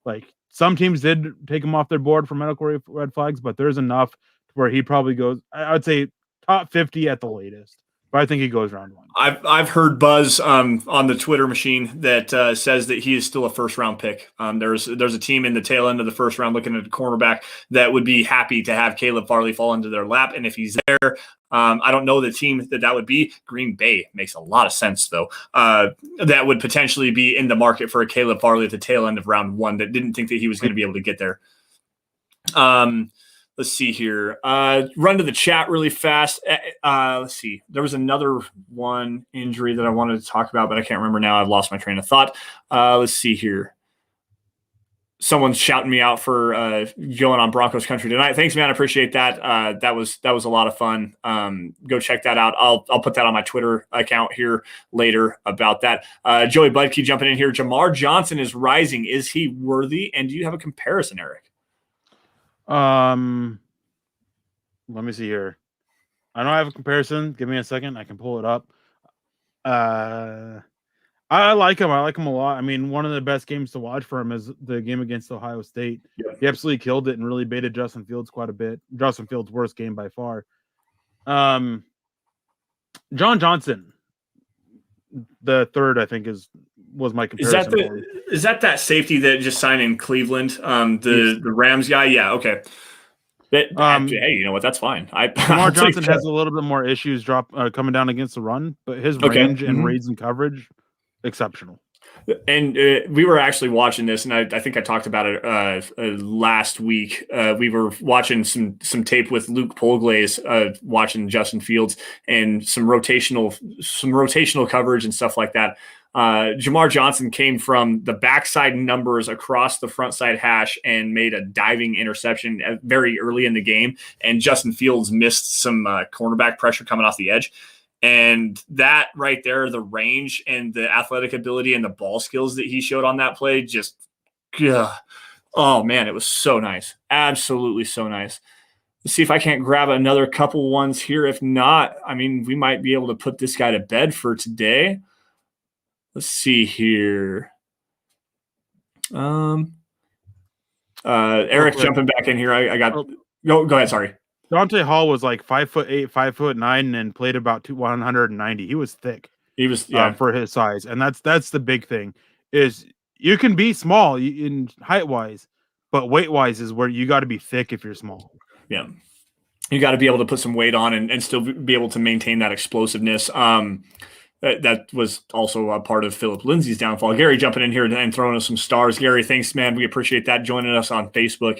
Like some teams did take him off their board for medical red flags, but there's enough where he probably goes. I would say top 50 at the latest. But I think he goes round 1. I've heard buzz on the Twitter machine that says that he is still a first round pick. There's a team in the tail end of the first round looking at a cornerback that would be happy to have Caleb Farley fall into their lap. And if he's there, I don't know the team that would be. Green Bay makes a lot of sense though. That would potentially be in the market for a Caleb Farley at the tail end of round 1 that didn't think that he was going to be able to get there. Let's see here. Run to the chat really fast. Let's see. There was another one injury that I wanted to talk about, but I can't remember now. I've lost my train of thought. Let's see here. Someone's shouting me out for going on Broncos country tonight. Thanks, man. I appreciate that. That was a lot of fun. Go check that out. I'll put that on my Twitter account here later about that. Joey Budke jumping in here. Jamar Johnson is rising. Is he worthy? And do you have a comparison, Eric? Let me see here. I don't have a comparison. Give me a second. I can pull it up. I like him. I like him a lot. I mean, one of the best games to watch for him is the game against Ohio State. Yep. He absolutely killed it and really baited Justin Fields quite a bit. Justin Fields' worst game by far. John Johnson, the third, I think was my comparison. Is that safety that just signed in Cleveland? The Rams guy? Yeah, okay. Actually, hey, you know what? That's fine. Lamar Johnson has a little bit more issues coming down against the run, but his range and reads and coverage, exceptional. And we were actually watching this, and I think I talked about it last week. We were watching some tape with Luke Polglaze, watching Justin Fields and some rotational coverage and stuff like that. Jamar Johnson came from the backside numbers across the front side hash and made a diving interception very early in the game. And Justin Fields missed some cornerback pressure coming off the edge. And that right there, the range and the athletic ability and the ball skills that he showed on that play, just, oh man, it was so nice. Absolutely so nice. Let's see if I can't grab another couple ones here. If not, I mean, we might be able to put this guy to bed for today. Let's see here. Eric jumping back in here. I got go ahead. Sorry. Dante Hall was like 5'8", 5'9", and played about 190. He was thick. He was for his size, and that's the big thing is you can be small in height wise, but weight wise is where you got to be thick if you're small. Yeah, you got to be able to put some weight on and still be able to maintain that explosiveness. That was also a part of Philip Lindsay's downfall. Gary jumping in here and throwing us some stars. Gary, thanks, man. We appreciate that. Joining us on Facebook.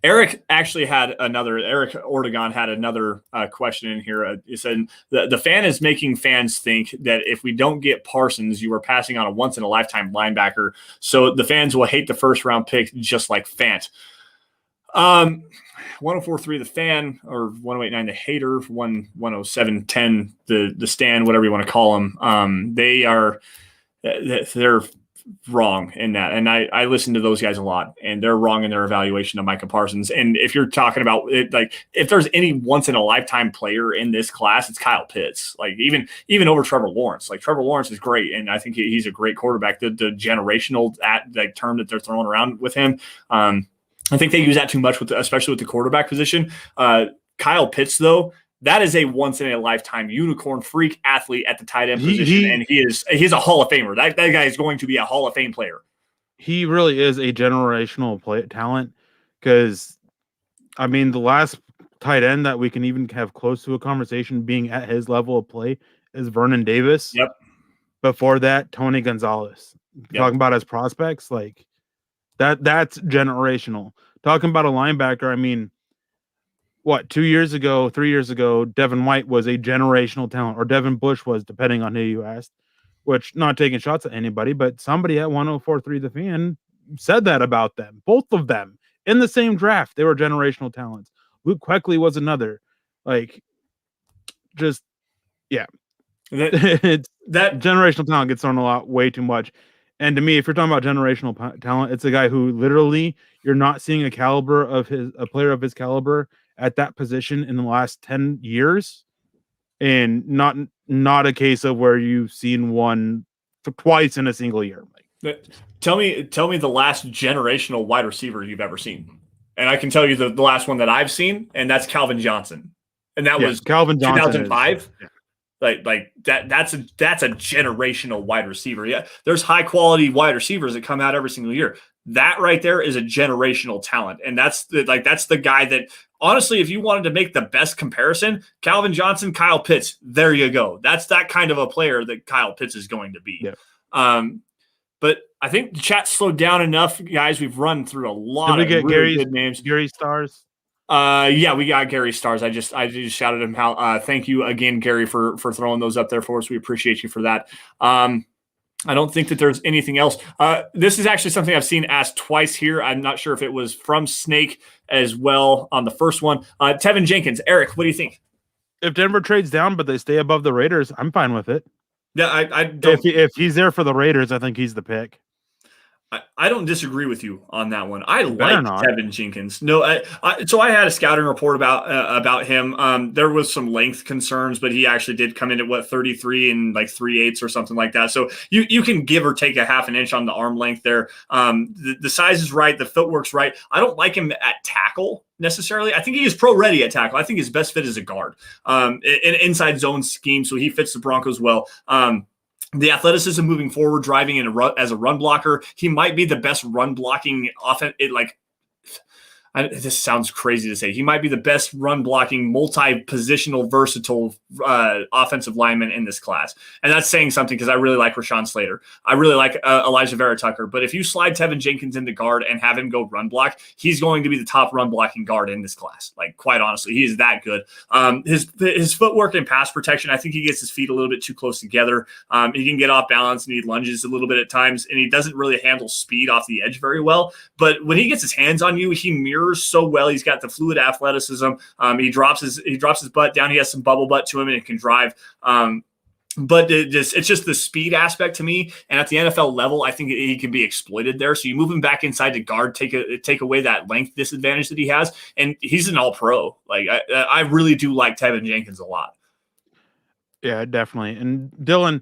Eric actually had Eric Ortegon had another question in here. He said, the fan is making fans think that if we don't get Parsons, you are passing on a once-in-a-lifetime linebacker. So the fans will hate the first-round pick just like Fant. 104.3 the fan, or 108.9 the hater, 107.10 the stand, whatever you want to call them. They're wrong in that, and I listen to those guys a lot, and they're wrong in their evaluation of Micah Parsons. And if you're talking about it, like if there's any once in a lifetime player in this class, it's Kyle Pitts. Like even over Trevor Lawrence. Like Trevor Lawrence is great, and I think he's a great quarterback. The generational term that they're throwing around with him. I think they use that too much especially with the quarterback position. Kyle Pitts, though, that is a once-in-a-lifetime unicorn freak athlete at the tight end position, and he's a Hall of Famer. That guy is going to be a Hall of Fame player. He really is a generational talent because, I mean, the last tight end that we can even have close to a conversation being at his level of play is Vernon Davis. Yep. Before that, Tony Gonzalez. Yep. Talking about his prospects, like that's generational. Talking about a linebacker, I mean, 3 years ago, Devin White was a generational talent, or Devin Bush was, depending on who you asked, which not taking shots at anybody, but somebody at 104.3 The Fan said that about them. Both of them in the same draft, they were generational talents. Luke Kuechly was another. Like, just, yeah. That generational talent gets thrown a lot, way too much. And to me, if you're talking about generational talent, it's a guy who literally you're not seeing a player of his caliber at that position in the last 10 years, and not a case of where you've seen one twice in a single year. Tell me the last generational wide receiver you've ever seen. And I can tell you the last one that I've seen, and that's Calvin Johnson. And that was Calvin Johnson 2005. Like that's a generational wide receiver. Yeah, there's high quality wide receivers that come out every single year. That right there is a generational talent, and that's the guy that, honestly, if you wanted to make the best comparison, Calvin Johnson, Kyle Pitts, there you go. That's that kind of a player that Kyle Pitts is going to be. Yeah. But I think the chat slowed down enough, guys. We've run through a lot of really good names. Gary Stars. Yeah, we got Gary Stars. I just shouted him out. Thank you again, Gary, for throwing those up there for us. We appreciate you for that. I don't think that there's anything else. This is actually something I've seen asked twice here. I'm not sure if it was from Snake as well on the first one. Tevin Jenkins, Eric, what do you think? If Denver trades down but they stay above the Raiders, I'm fine with it. Yeah, I don't. If he's there for the Raiders, I think he's the pick. I don't disagree with you on that one. I Better like not. Tevin Jenkins. No, so I had a scouting report about him. There was some length concerns, but he actually did come in at 33 and like 3/8 or something like that. So you can give or take a half an inch on the arm length there. The size is right, the footwork's right. I don't like him at tackle necessarily. I think he is pro ready at tackle. I think his best fit is a guard, in an inside zone scheme. So he fits the Broncos well. The athleticism moving forward, driving in as a run blocker, he might be the best run blocking offense. This sounds crazy to say. He might be the best run blocking, multi-positional, versatile offensive lineman in this class. And that's saying something because I really like Rashawn Slater. I really like Elijah Vera Tucker. But if you slide Tevin Jenkins into guard and have him go run block, he's going to be the top run blocking guard in this class. Like, quite honestly, he is that good. His footwork and pass protection, I think he gets his feet a little bit too close together. He can get off balance and he lunges a little bit at times, and he doesn't really handle speed off the edge very well. But when he gets his hands on you, he mirrors so well. He's got the fluid athleticism. He drops his butt down. He has some bubble butt to him, and it can drive. But it's just the speed aspect to me. And at the NFL level, I think he can be exploited there. So you move him back inside to guard, take away that length disadvantage that he has, and he's an all-pro. Like I really do like Tevin Jenkins a lot. Yeah, definitely. And Dylan,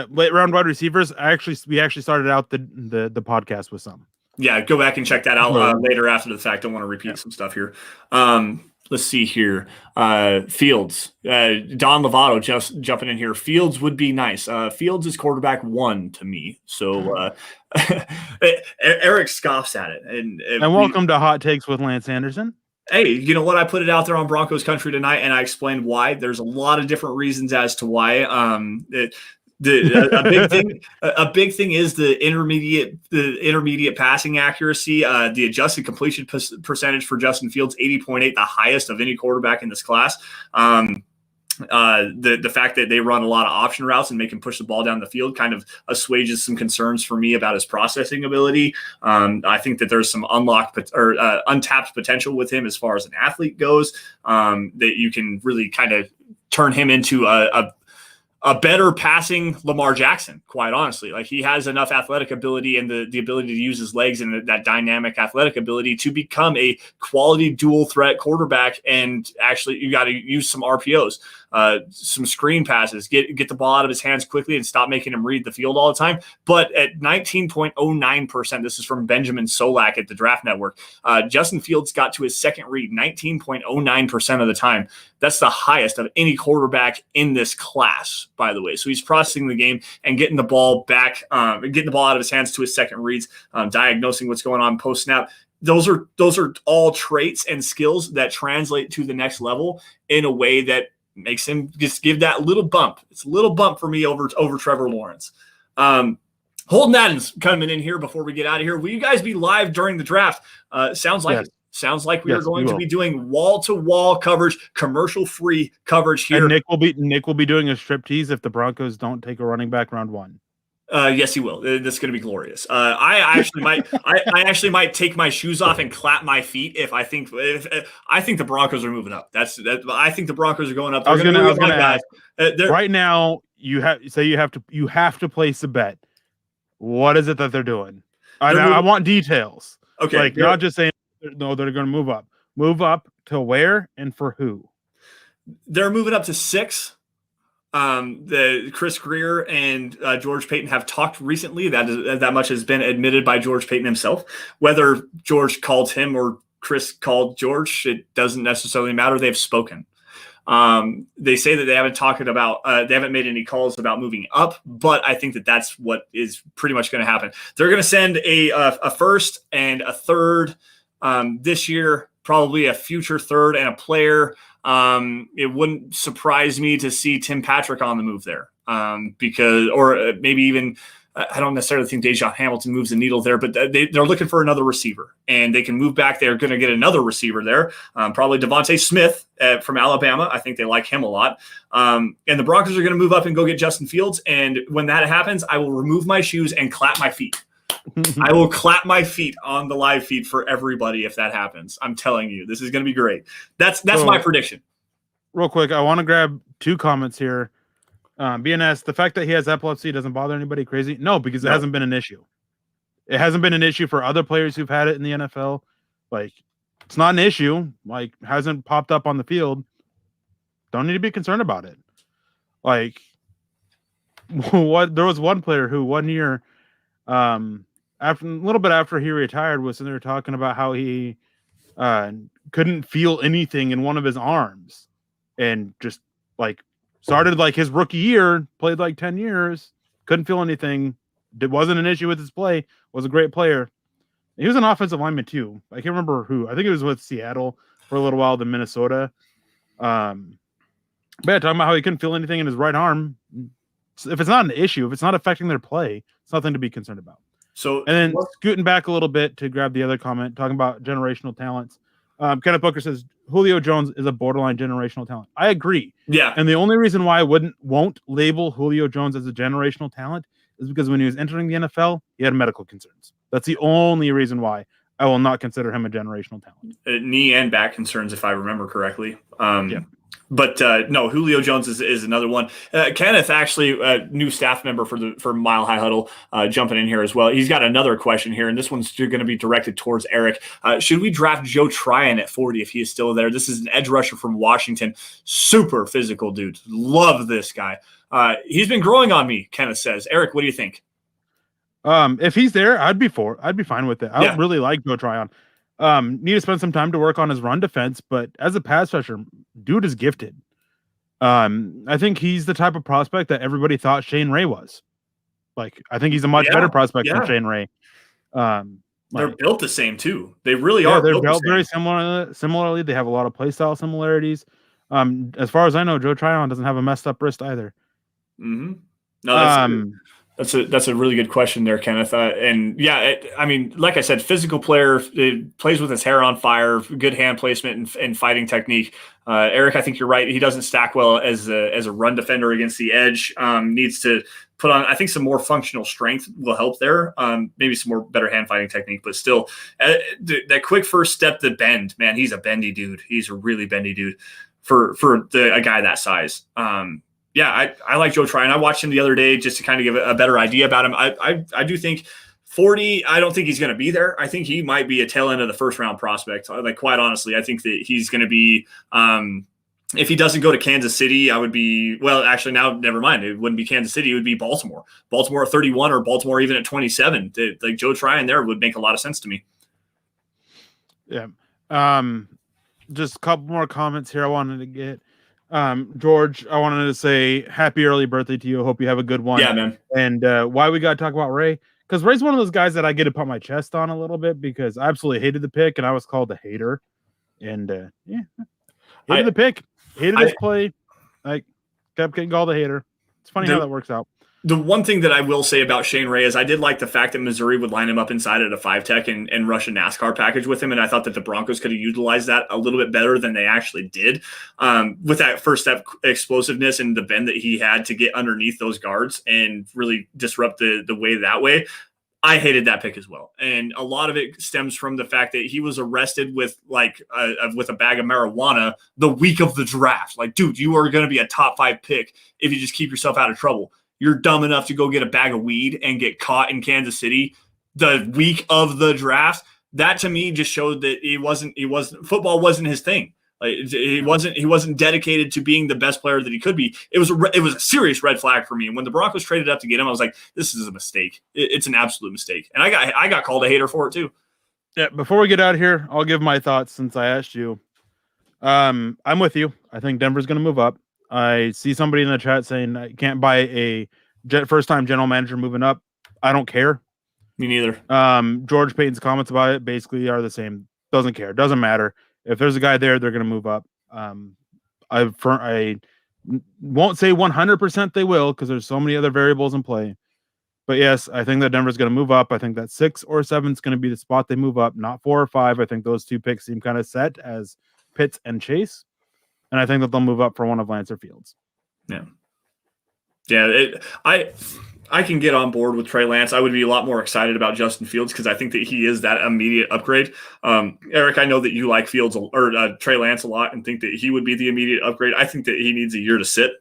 late round wide receivers. We actually started out the podcast with some. Yeah, go back and check that out later after the fact. Don't want to repeat some stuff here. Let's see here. Fields. Don Lovato just jumping in here. Fields would be nice. Fields is quarterback 1 to me. So Erick scoffs at it. And welcome to Hot Takes with Lance Sanderson. Hey, you know what? I put it out there on Broncos Country tonight, and I explained why. There's a lot of different reasons as to why. A big thing is the intermediate passing accuracy, the adjusted completion percentage for Justin Fields, 80.8, the highest of any quarterback in this class. The fact that they run a lot of option routes and make him push the ball down the field kind of assuages some concerns for me about his processing ability. I think that there's some untapped potential with him as far as an athlete goes, that you can really kind of turn him into a better passing Lamar Jackson, quite honestly. Like, he has enough athletic ability and the ability to use his legs and that dynamic athletic ability to become a quality dual threat quarterback. And actually, you got to use some RPOs, some screen passes, get the ball out of his hands quickly and stop making him read the field all the time. But at 19.09%, this is from Benjamin Solak at the Draft Network, Justin Fields got to his second read 19.09% of the time. That's the highest of any quarterback in this class, by the way. So he's processing the game and getting the ball back, getting the ball out of his hands to his second reads, diagnosing what's going on post snap. Those are all traits and skills that translate to the next level in a way that makes him just give that little bump. It's a little bump for me over Trevor Lawrence. Holden Adams coming in here before we get out of here. Will you guys be live during the draft? Sounds like yes. it. Sounds like we are going to be doing wall-to-wall coverage, commercial-free coverage here. And Nick will be doing a striptease if the Broncos don't take a running back round 1. Yes, he will. That's going to be glorious. I actually might take my shoes off and clap my feet if I think the Broncos are moving up. I think the Broncos are going up. I was going to ask. Right now, you have to place a bet. What is it that they're doing? I want details. Okay, like not just saying. No, they're going to move up. Move up to where and for who? They're moving up to 6. The Chris Greer and George Payton have talked recently. That much has been admitted by George Payton himself. Whether George called him or Chris called George, it doesn't necessarily matter. They've spoken. They say that they haven't made any calls about moving up, but I think that that's what is pretty much going to happen. They're going to send a first and a third this year, probably a future third and a player. It wouldn't surprise me to see Tim Patrick on the move there, or maybe even I don't necessarily think Dejon Hamilton moves the needle there, but they're looking for another receiver, and they can move back. They're going to get another receiver there, probably Devontae Smith from Alabama. I think they like him a lot. And the Broncos are going to move up and go get Justin Fields. And when that happens, I will remove my shoes and clap my feet. I will clap my feet on the live feed for everybody if that happens. I'm telling you, this is going to be great. That's my prediction. Real quick, I want to grab 2 comments here. BNS, the fact that he has epilepsy doesn't bother anybody crazy? No, because it hasn't been an issue. It hasn't been an issue for other players who've had it in the NFL. Like, it's not an issue. Like, hasn't popped up on the field. Don't need to be concerned about it. Like, there was one player who 1 year, after a little bit after he retired, was in there talking about how he couldn't feel anything in one of his arms, and just like started like his rookie year, played like 10 years, couldn't feel anything. It wasn't an issue with his play. Was a great player. He was an offensive lineman too. I can't remember who. I think it was with Seattle for a little while, then Minnesota. But yeah, talking about how he couldn't feel anything in his right arm. If it's not an issue, if it's not affecting their play, it's nothing to be concerned about. So, and then scooting back a little bit to grab the other comment, talking about generational talents. Kenneth Booker says Julio Jones is a borderline generational talent. I agree. Yeah. And the only reason why I won't label Julio Jones as a generational talent is because when he was entering the NFL, he had medical concerns. That's the only reason why I will not consider him a generational talent. Knee and back concerns, if I remember correctly. Yeah. But no, Julio Jones is another one. Kenneth, actually, a new staff member for Mile High Huddle, jumping in here as well. He's got another question here, and this one's going to be directed towards Eric. Should we draft Joe Tryon at 40 if he is still there? This is an edge rusher from Washington. Super physical dude. Love this guy. He's been growing on me, Kenneth says. Eric, what do you think? If he's there, I'd be fine with it. I really like Joe Tryon. Need to spend some time to work on his run defense, but as a pass rusher, dude is gifted. I think he's the type of prospect that everybody thought Shane Ray was. Like, I think he's a much better prospect than Shane Ray. They're built the same too. They really are. They're built very similarly. They have a lot of play style similarities. As far as I know, Joe Tryon doesn't have a messed up wrist either. Mm-hmm. No, that's a really good question there, Kenneth. And yeah, I mean, like I said, physical player, plays with his hair on fire, good hand placement and fighting technique. Eric, I think you're right. He doesn't stack well as a run defender against the edge. Needs to put on, I think, some more functional strength will help there. Maybe some more better hand fighting technique, but still, that quick first step to bend, man, he's a bendy dude. He's a really bendy dude for a guy that size. Yeah, I like Joe Tryon. I watched him the other day just to kind of give a better idea about him. I do think 40, I don't think he's going to be there. I think he might be a tail end of the first round prospect. Like, quite honestly, I think that he's going to be, if he doesn't go to Kansas City, I would be, well, actually now, never mind. It wouldn't be Kansas City. It would be Baltimore. Baltimore at 31 or Baltimore even at 27. Like, Joe Tryon there would make a lot of sense to me. Yeah. Just a couple more comments here I wanted to get. George, I wanted to say happy early birthday to you. I hope you have a good one. Yeah, man. And why we got to talk about Ray? Because Ray's one of those guys that I get to put my chest on a little bit because I absolutely hated the pick and I was called a hater. And hated the pick, hated his play. I kept getting called a hater. It's funny how that works out. The one thing that I will say about Shane Ray is I did like the fact that Missouri would line him up inside at a 5-tech and rush a NASCAR package with him. And I thought that the Broncos could have utilized that a little bit better than they actually did, with that first step explosiveness and the bend that he had to get underneath those guards and really disrupt the way that way. I hated that pick as well. And a lot of it stems from the fact that he was arrested with with a bag of marijuana the week of the draft. Like, dude, you are going to be a top 5 pick if you just keep yourself out of trouble. You're dumb enough to go get a bag of weed and get caught in Kansas City the week of the draft. That to me just showed that football wasn't his thing. Like, he wasn't dedicated to being the best player that he could be. It was a serious red flag for me. And when the Broncos traded up to get him, I was like, this is a mistake. It's an absolute mistake. And I got called a hater for it too. Yeah. Before we get out of here, I'll give my thoughts since I asked you. I'm with you. I think Denver's going to move up. I see somebody in the chat saying I can't buy a first-time general manager moving up. I don't care. Me neither. George Payton's comments about it basically are the same. Doesn't care. Doesn't matter. If there's a guy there, they're going to move up. I won't say 100% they will because there's so many other variables in play. But yes, I think that Denver's going to move up. I think that 6 or 7 is going to be the spot they move up, not 4 or 5. I think those 2 picks seem kind of set as Pitts and Chase. And I think that they'll move up for one of Lancer Fields. Yeah. Yeah. I can get on board with Trey Lance. I would be a lot more excited about Justin Fields because I think that he is that immediate upgrade. Eric, I know that you like Fields or Trey Lance a lot and think that he would be the immediate upgrade. I think that he needs a year to sit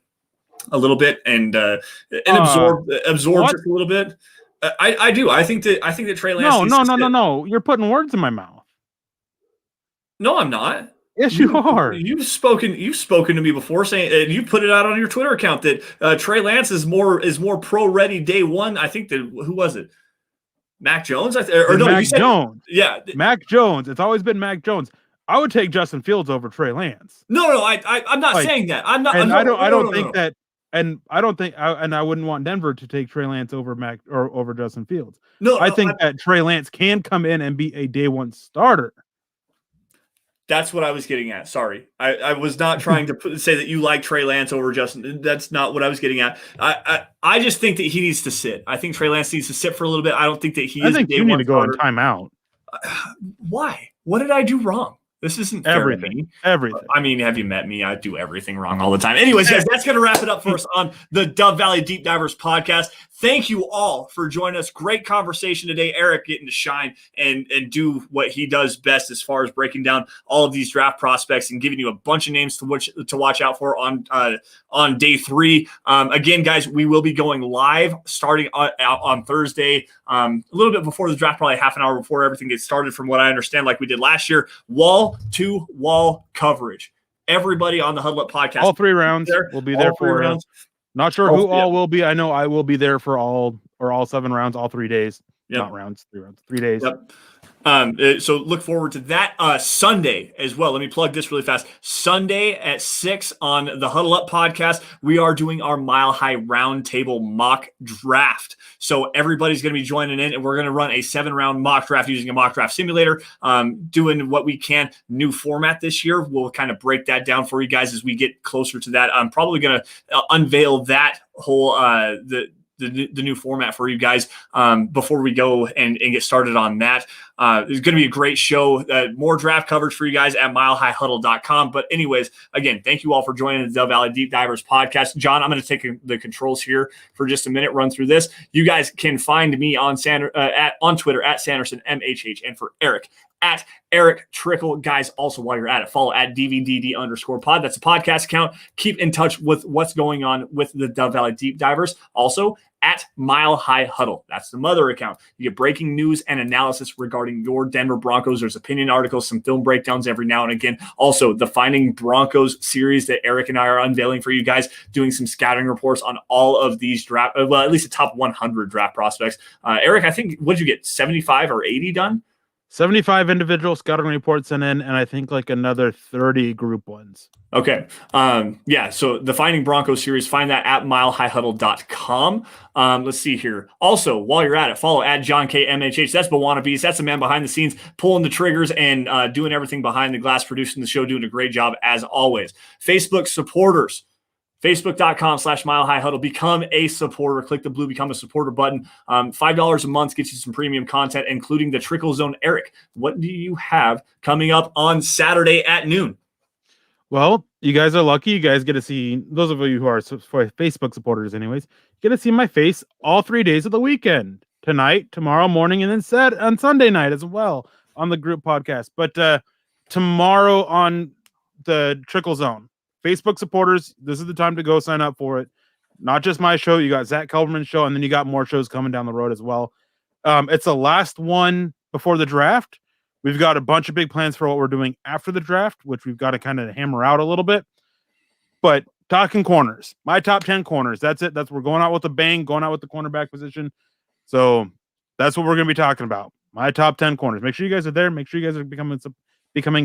a little bit and absorb just a little bit. I do. I think that Trey Lance. No. You're putting words in my mouth. No, I'm not. Yes, you are. You've spoken to me before, saying, and you put it out on your Twitter account that Trey Lance is more pro ready day one. I think that who was it? Mac Jones? Mac Jones. Yeah, Mac Jones. It's always been Mac Jones. I would take Justin Fields over Trey Lance. No, I'm not saying that. I'm not. And I don't think that. And I don't think, and I wouldn't want Denver to take Trey Lance over Mac or over Justin Fields. I think that Trey Lance can come in and be a day one starter. That's what I was getting at. Sorry. I was not trying to say that you like Trey Lance over Justin. That's not what I was getting at. I just think that he needs to sit. I think Trey Lance needs to sit for a little bit. I don't think that he is. I think you need to go in timeout. Why? What did I do wrong? This isn't everything. Everything. I mean, have you met me? I do everything wrong all the time. Anyways, guys, that's going to wrap it up for us on the Dove Valley Deep Divers podcast. Thank you all for joining us. Great conversation today. Eric getting to shine and do what he does best as far as breaking down all of these draft prospects and giving you a bunch of names to watch out for on day 3. Again, guys, we will be going live starting on Thursday, a little bit before the draft, probably half an hour before everything gets started, from what I understand, like we did last year. Wall-to-wall coverage. Everybody on the Huddle Up podcast. All 3 rounds will be there for rounds. Not sure who all will be. I know I will be there for all 7 rounds, all 3 days. Yep. Not rounds, 3 rounds, 3 days. Yep. So look forward to that Sunday as well. Let me plug this really fast. Sunday at 6 on the Huddle Up podcast, we are doing our Mile High Roundtable mock draft. So everybody's going to be joining in, and we're going to run a 7-round mock draft using a mock draft simulator, doing what we can. New format this year. We'll kind of break that down for you guys as we get closer to that. I'm probably going to unveil that whole the new format for you guys before we go and get started on that. It's going to be a great show. More draft coverage for you guys at milehighhuddle.com. But anyways, again, thank you all for joining the Dove Valley Deep Divers podcast. John, I'm going to take the controls here for just a minute, run through this. You guys can find me on Twitter at Sanderson MHH, and for Eric at Erick Trickel. Guys, also while you're at it, follow at DVDD_pod. That's a podcast account. Keep in touch with what's going on with the Dove Valley Deep Divers. Also at Mile High Huddle. That's the mother account. You get breaking news and analysis regarding your Denver Broncos. There's opinion articles, some film breakdowns every now and again. Also, the Finding Broncos series that Eric and I are unveiling for you guys, doing some scouting reports on all of these draft, well, at least the top 100 draft prospects. Eric, I think, what did you get, 75 or 80 done? 75 individual scouting reports and I think like another 30 group ones. Okay. Yeah. So the Finding Broncos series, find that at milehighhuddle.com. Let's see here. Also, while you're at it, follow at John K MHH. That's Bawana Beast. That's the man behind the scenes, pulling the triggers and doing everything behind the glass, producing the show, doing a great job as always. Facebook supporters. Facebook.com/milehighhuddle. Become a supporter. Click the blue Become a Supporter button. $5 a month gets you some premium content, including the Trickle Zone. Eric, what do you have coming up on Saturday at noon? Well, you guys are lucky. You guys get to see, those of you who are Facebook supporters anyways, get to see my face all 3 days of the weekend. Tonight, tomorrow morning, and then on Sunday night as well on the group podcast. But tomorrow on the Trickle Zone. Facebook supporters, this is the time to go sign up for it. Not just my show. You got Zach Kelberman's show, and then you got more shows coming down the road as well. It's the last one before the draft. We've got a bunch of big plans for what we're doing after the draft, which we've got to kind of hammer out a little bit. But talking corners, my top 10 corners. That's it. We're going out with a bang, going out with the cornerback position. So that's what we're going to be talking about. My top 10 corners. Make sure you guys are there. Make sure you guys are becoming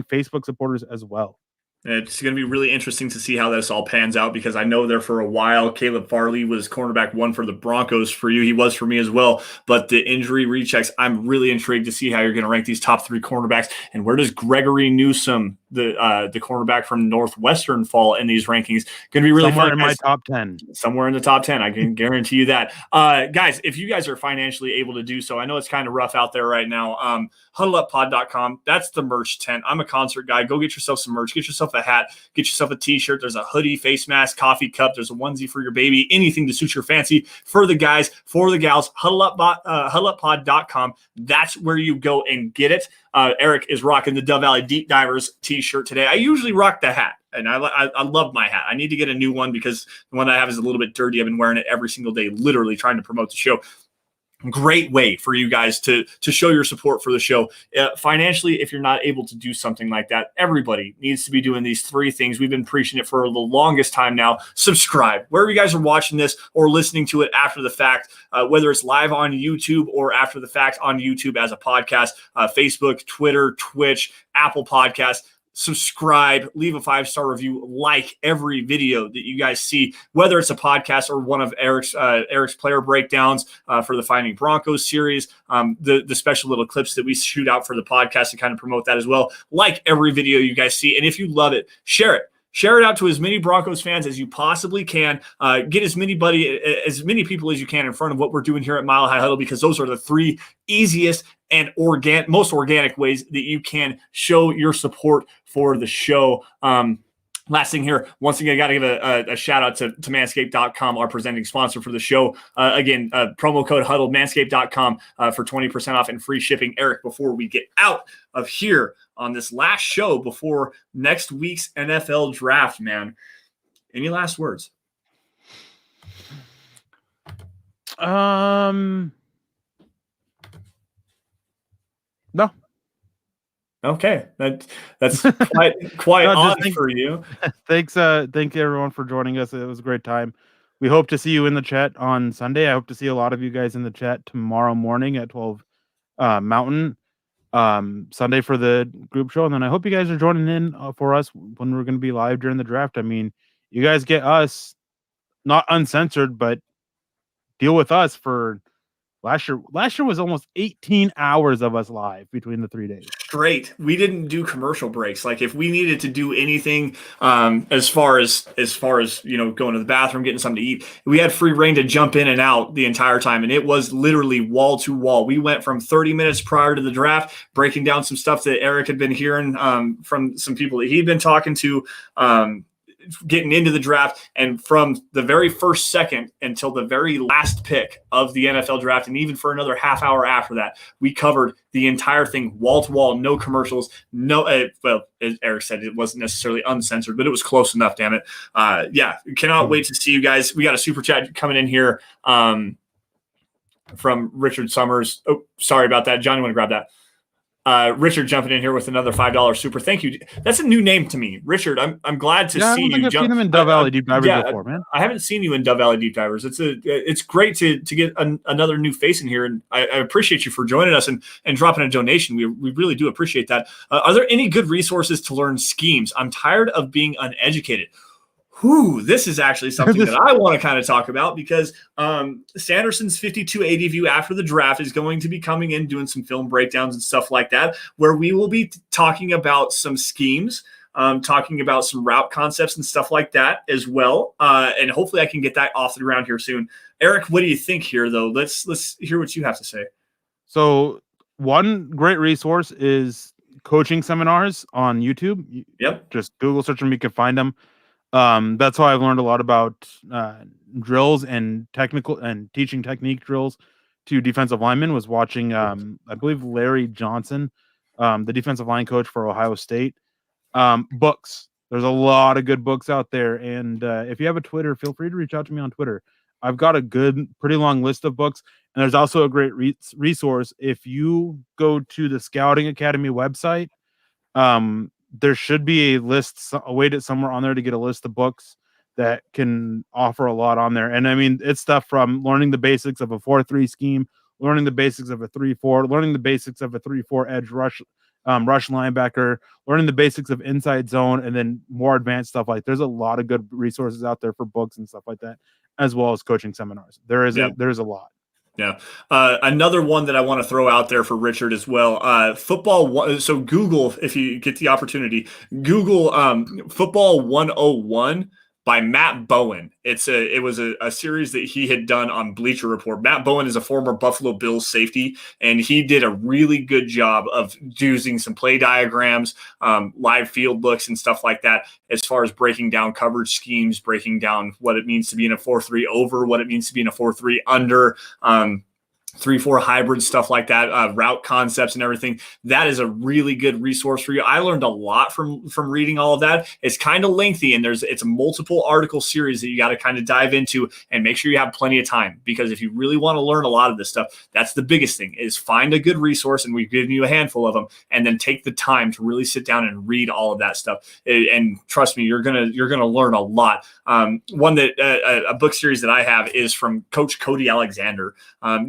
Facebook supporters as well. It's going to be really interesting to see how this all pans out, because I know there for a while, Caleb Farley was cornerback 1 for the Broncos for you. He was for me as well. But the injury rechecks, I'm really intrigued to see how you're going to rank these top 3 cornerbacks. And where does Gregory Newsome, the cornerback from Northwestern, fall in these rankings? Going to be really somewhere fun. In my top 10. Somewhere in the top 10. I can guarantee you that. Guys, if you guys are financially able to do so, I know it's kind of rough out there right now. HuddleUpPod.com. That's the merch tent. I'm a concert guy. Go get yourself some merch. Get yourself a hat. Get yourself a t-shirt. There's a hoodie, face mask, coffee cup. There's a onesie for your baby. Anything to suit your fancy. For the guys, for the gals, HuddleUpPod.com. That's where you go and get it. Eric is rocking the Dove Valley Deep Divers t-shirt today. I usually rock the hat, and I love my hat. I need to get a new one because the one I have is a little bit dirty. I've been wearing it every single day, literally trying to promote the show. great way for you guys to show your support for the show. Financially, if you're not able to do something like that, everybody needs to be doing these 3 things. We've been preaching it for the longest time now. Subscribe wherever you guys are watching this or listening to it after the fact, whether it's live on YouTube or after the fact on YouTube as a podcast, Facebook, Twitter, Twitch, Apple Podcasts. Subscribe, leave a 5-star review, like every video that you guys see, whether it's a podcast or one of Erick's player breakdowns for the Finding Broncos series, the special little clips that we shoot out for the podcast to kind of promote that as well. Like every video you guys see, and if you love it, share it. Share it out to as many Broncos fans as you possibly can. Get as many people as you can in front of what we're doing here at Mile High Huddle, because those are the 3 easiest and most organic ways that you can show your support for the show. Last thing here, once again, I got to give a shout out to manscaped.com, our presenting sponsor for the show. Again, promo code HUDDLE, manscaped.com for 20% off and free shipping. Erick, before we get out of here on this last show before next week's NFL draft, man, any last words? No. Okay, that's quite No, odd for you. Thank you everyone for joining us. It was a great time. We hope to see you in the chat on Sunday. I hope to see a lot of you guys in the chat tomorrow morning at 12 Mountain, Sunday for the group show, and then I hope you guys are joining in for us when we're going to be live during the draft. I mean, you guys get us not uncensored, but deal with us for. Last year was almost 18 hours of us live between the 3 days. Straight. We didn't do commercial breaks. Like if we needed to do anything, as far as going to the bathroom, getting something to eat, we had free reign to jump in and out the entire time, and it was literally wall to wall. We went from 30 minutes prior to the draft, breaking down some stuff that Erick had been hearing from some people that he'd been talking to. Getting into the draft, and from the very first second until the very last pick of the NFL draft, and even for another half hour after that, we covered the entire thing wall to wall, no commercials, no. Well, as Erick said, it wasn't necessarily uncensored, but it was close enough. Damn it! Yeah, cannot wait to see you guys. We got a super chat coming in here from Richard Summers. Oh, sorry about that, John. You want to grab that? Richard jumping in here with another $5 super. Thank you. That's a new name to me, Richard. I'm glad to see you. I've seen him in Dove Valley Deep Divers before, man. I haven't seen you in Dove Valley Deep Divers. It's great to get another new face in here, and I appreciate you for joining us and dropping a donation. We really do appreciate that. Are there any good resources to learn schemes? I'm tired of being uneducated. This is actually something that I want to kind of talk about, because Sanderson's 5280 view after the draft is going to be coming in, doing some film breakdowns and stuff like that, where we will be talking about some schemes, talking about some route concepts and stuff like that as well. And hopefully I can get that off the ground here soon. Erick, what do you think here, though? Let's hear what you have to say. So one great resource is coaching seminars on YouTube. Yep. Just Google search them. You can find them. That's how I've learned a lot about drills and technical and teaching technique drills to defensive linemen. Was watching, I believe, Larry Johnson, the defensive line coach for Ohio State. Books. There's a lot of good books out there, and if you have a Twitter, feel free to reach out to me on Twitter. I've got a pretty long list of books, and there's also a great resource. If you go to the Scouting Academy website, there should be a way somewhere on there to get a list of books that can offer a lot on there. And I mean, it's stuff from learning the basics of a 4-3 scheme, learning the basics of a 3-4, learning the basics of a 3-4 edge rush linebacker, learning the basics of inside zone, and then more advanced stuff. Like there's a lot of good resources out there for books and stuff like that, as well as coaching seminars. There's a lot. Yeah. Another one that I want to throw out there for Richard as well. Football. So Google, if you get the opportunity, Google Football 101 by Matt Bowen. It was a series that he had done on Bleacher Report. Matt Bowen is a former Buffalo Bills safety, and he did a really good job of using some play diagrams, live field looks and stuff like that, as far as breaking down coverage schemes, breaking down what it means to be in a 4-3 over, what it means to be in a 4-3 under, 3-4 hybrid stuff like that, route concepts and everything. That is a really good resource for you. I learned a lot from reading all of that. It's kind of lengthy, and it's a multiple article series that you got to kind of dive into and make sure you have plenty of time, because if you really want to learn a lot of this stuff, that's the biggest thing, is find a good resource, and we've given you a handful of them, and then take the time to really sit down and read all of that stuff. And trust me, you're gonna learn a lot. One that a book series that I have is from Coach Cody Alexander.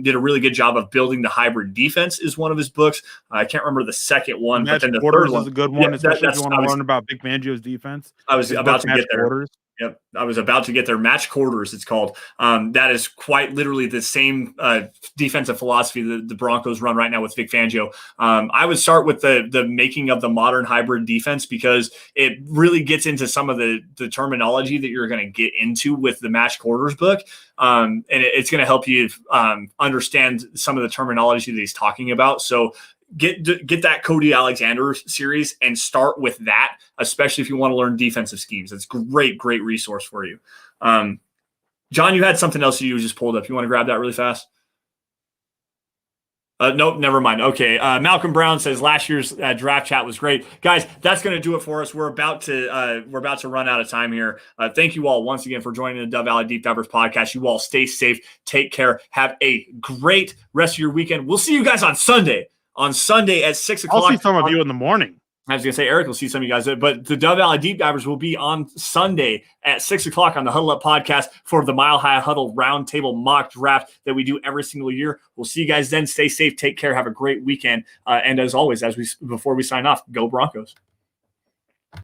Did a really good job of building the hybrid defense, is one of his books. I can't remember the second one, but then the third one is a good one, yeah, especially if you want to learn about Big Fangio's defense. I was about to get there. Quarters. Yep, I was about to get there. Match quarters, it's called. That is quite literally the same defensive philosophy that the Broncos run right now with Vic Fangio. I would start with the making of the modern hybrid defense, because it really gets into some of the terminology that you're going to get into with the match quarters book. And it's going to help you understand some of the terminology that he's talking about. So get that Cody Alexander series and start with that, especially if you want to learn defensive schemes. It's great resource for you. John, you had something else you just pulled up. You want to grab that really fast? Nope, never mind. Okay. Malcolm Brown says last year's draft chat was great. Guys, that's going to do it for us. We're about to run out of time here. Thank you all once again for joining the Dove Valley Deep Divers podcast. You all stay safe. Take care. Have a great rest of your weekend. We'll see you guys on Sunday. On Sunday at 6 o'clock. I'll see some of you in the morning. I was going to say, Eric will see some of you guys, but the Dove Valley Deep Divers will be on Sunday at 6 o'clock on the Huddle Up podcast for the Mile High Huddle Roundtable mock draft that we do every single year. We'll see you guys then. Stay safe. Take care. Have a great weekend. And as always, before we sign off, go Broncos.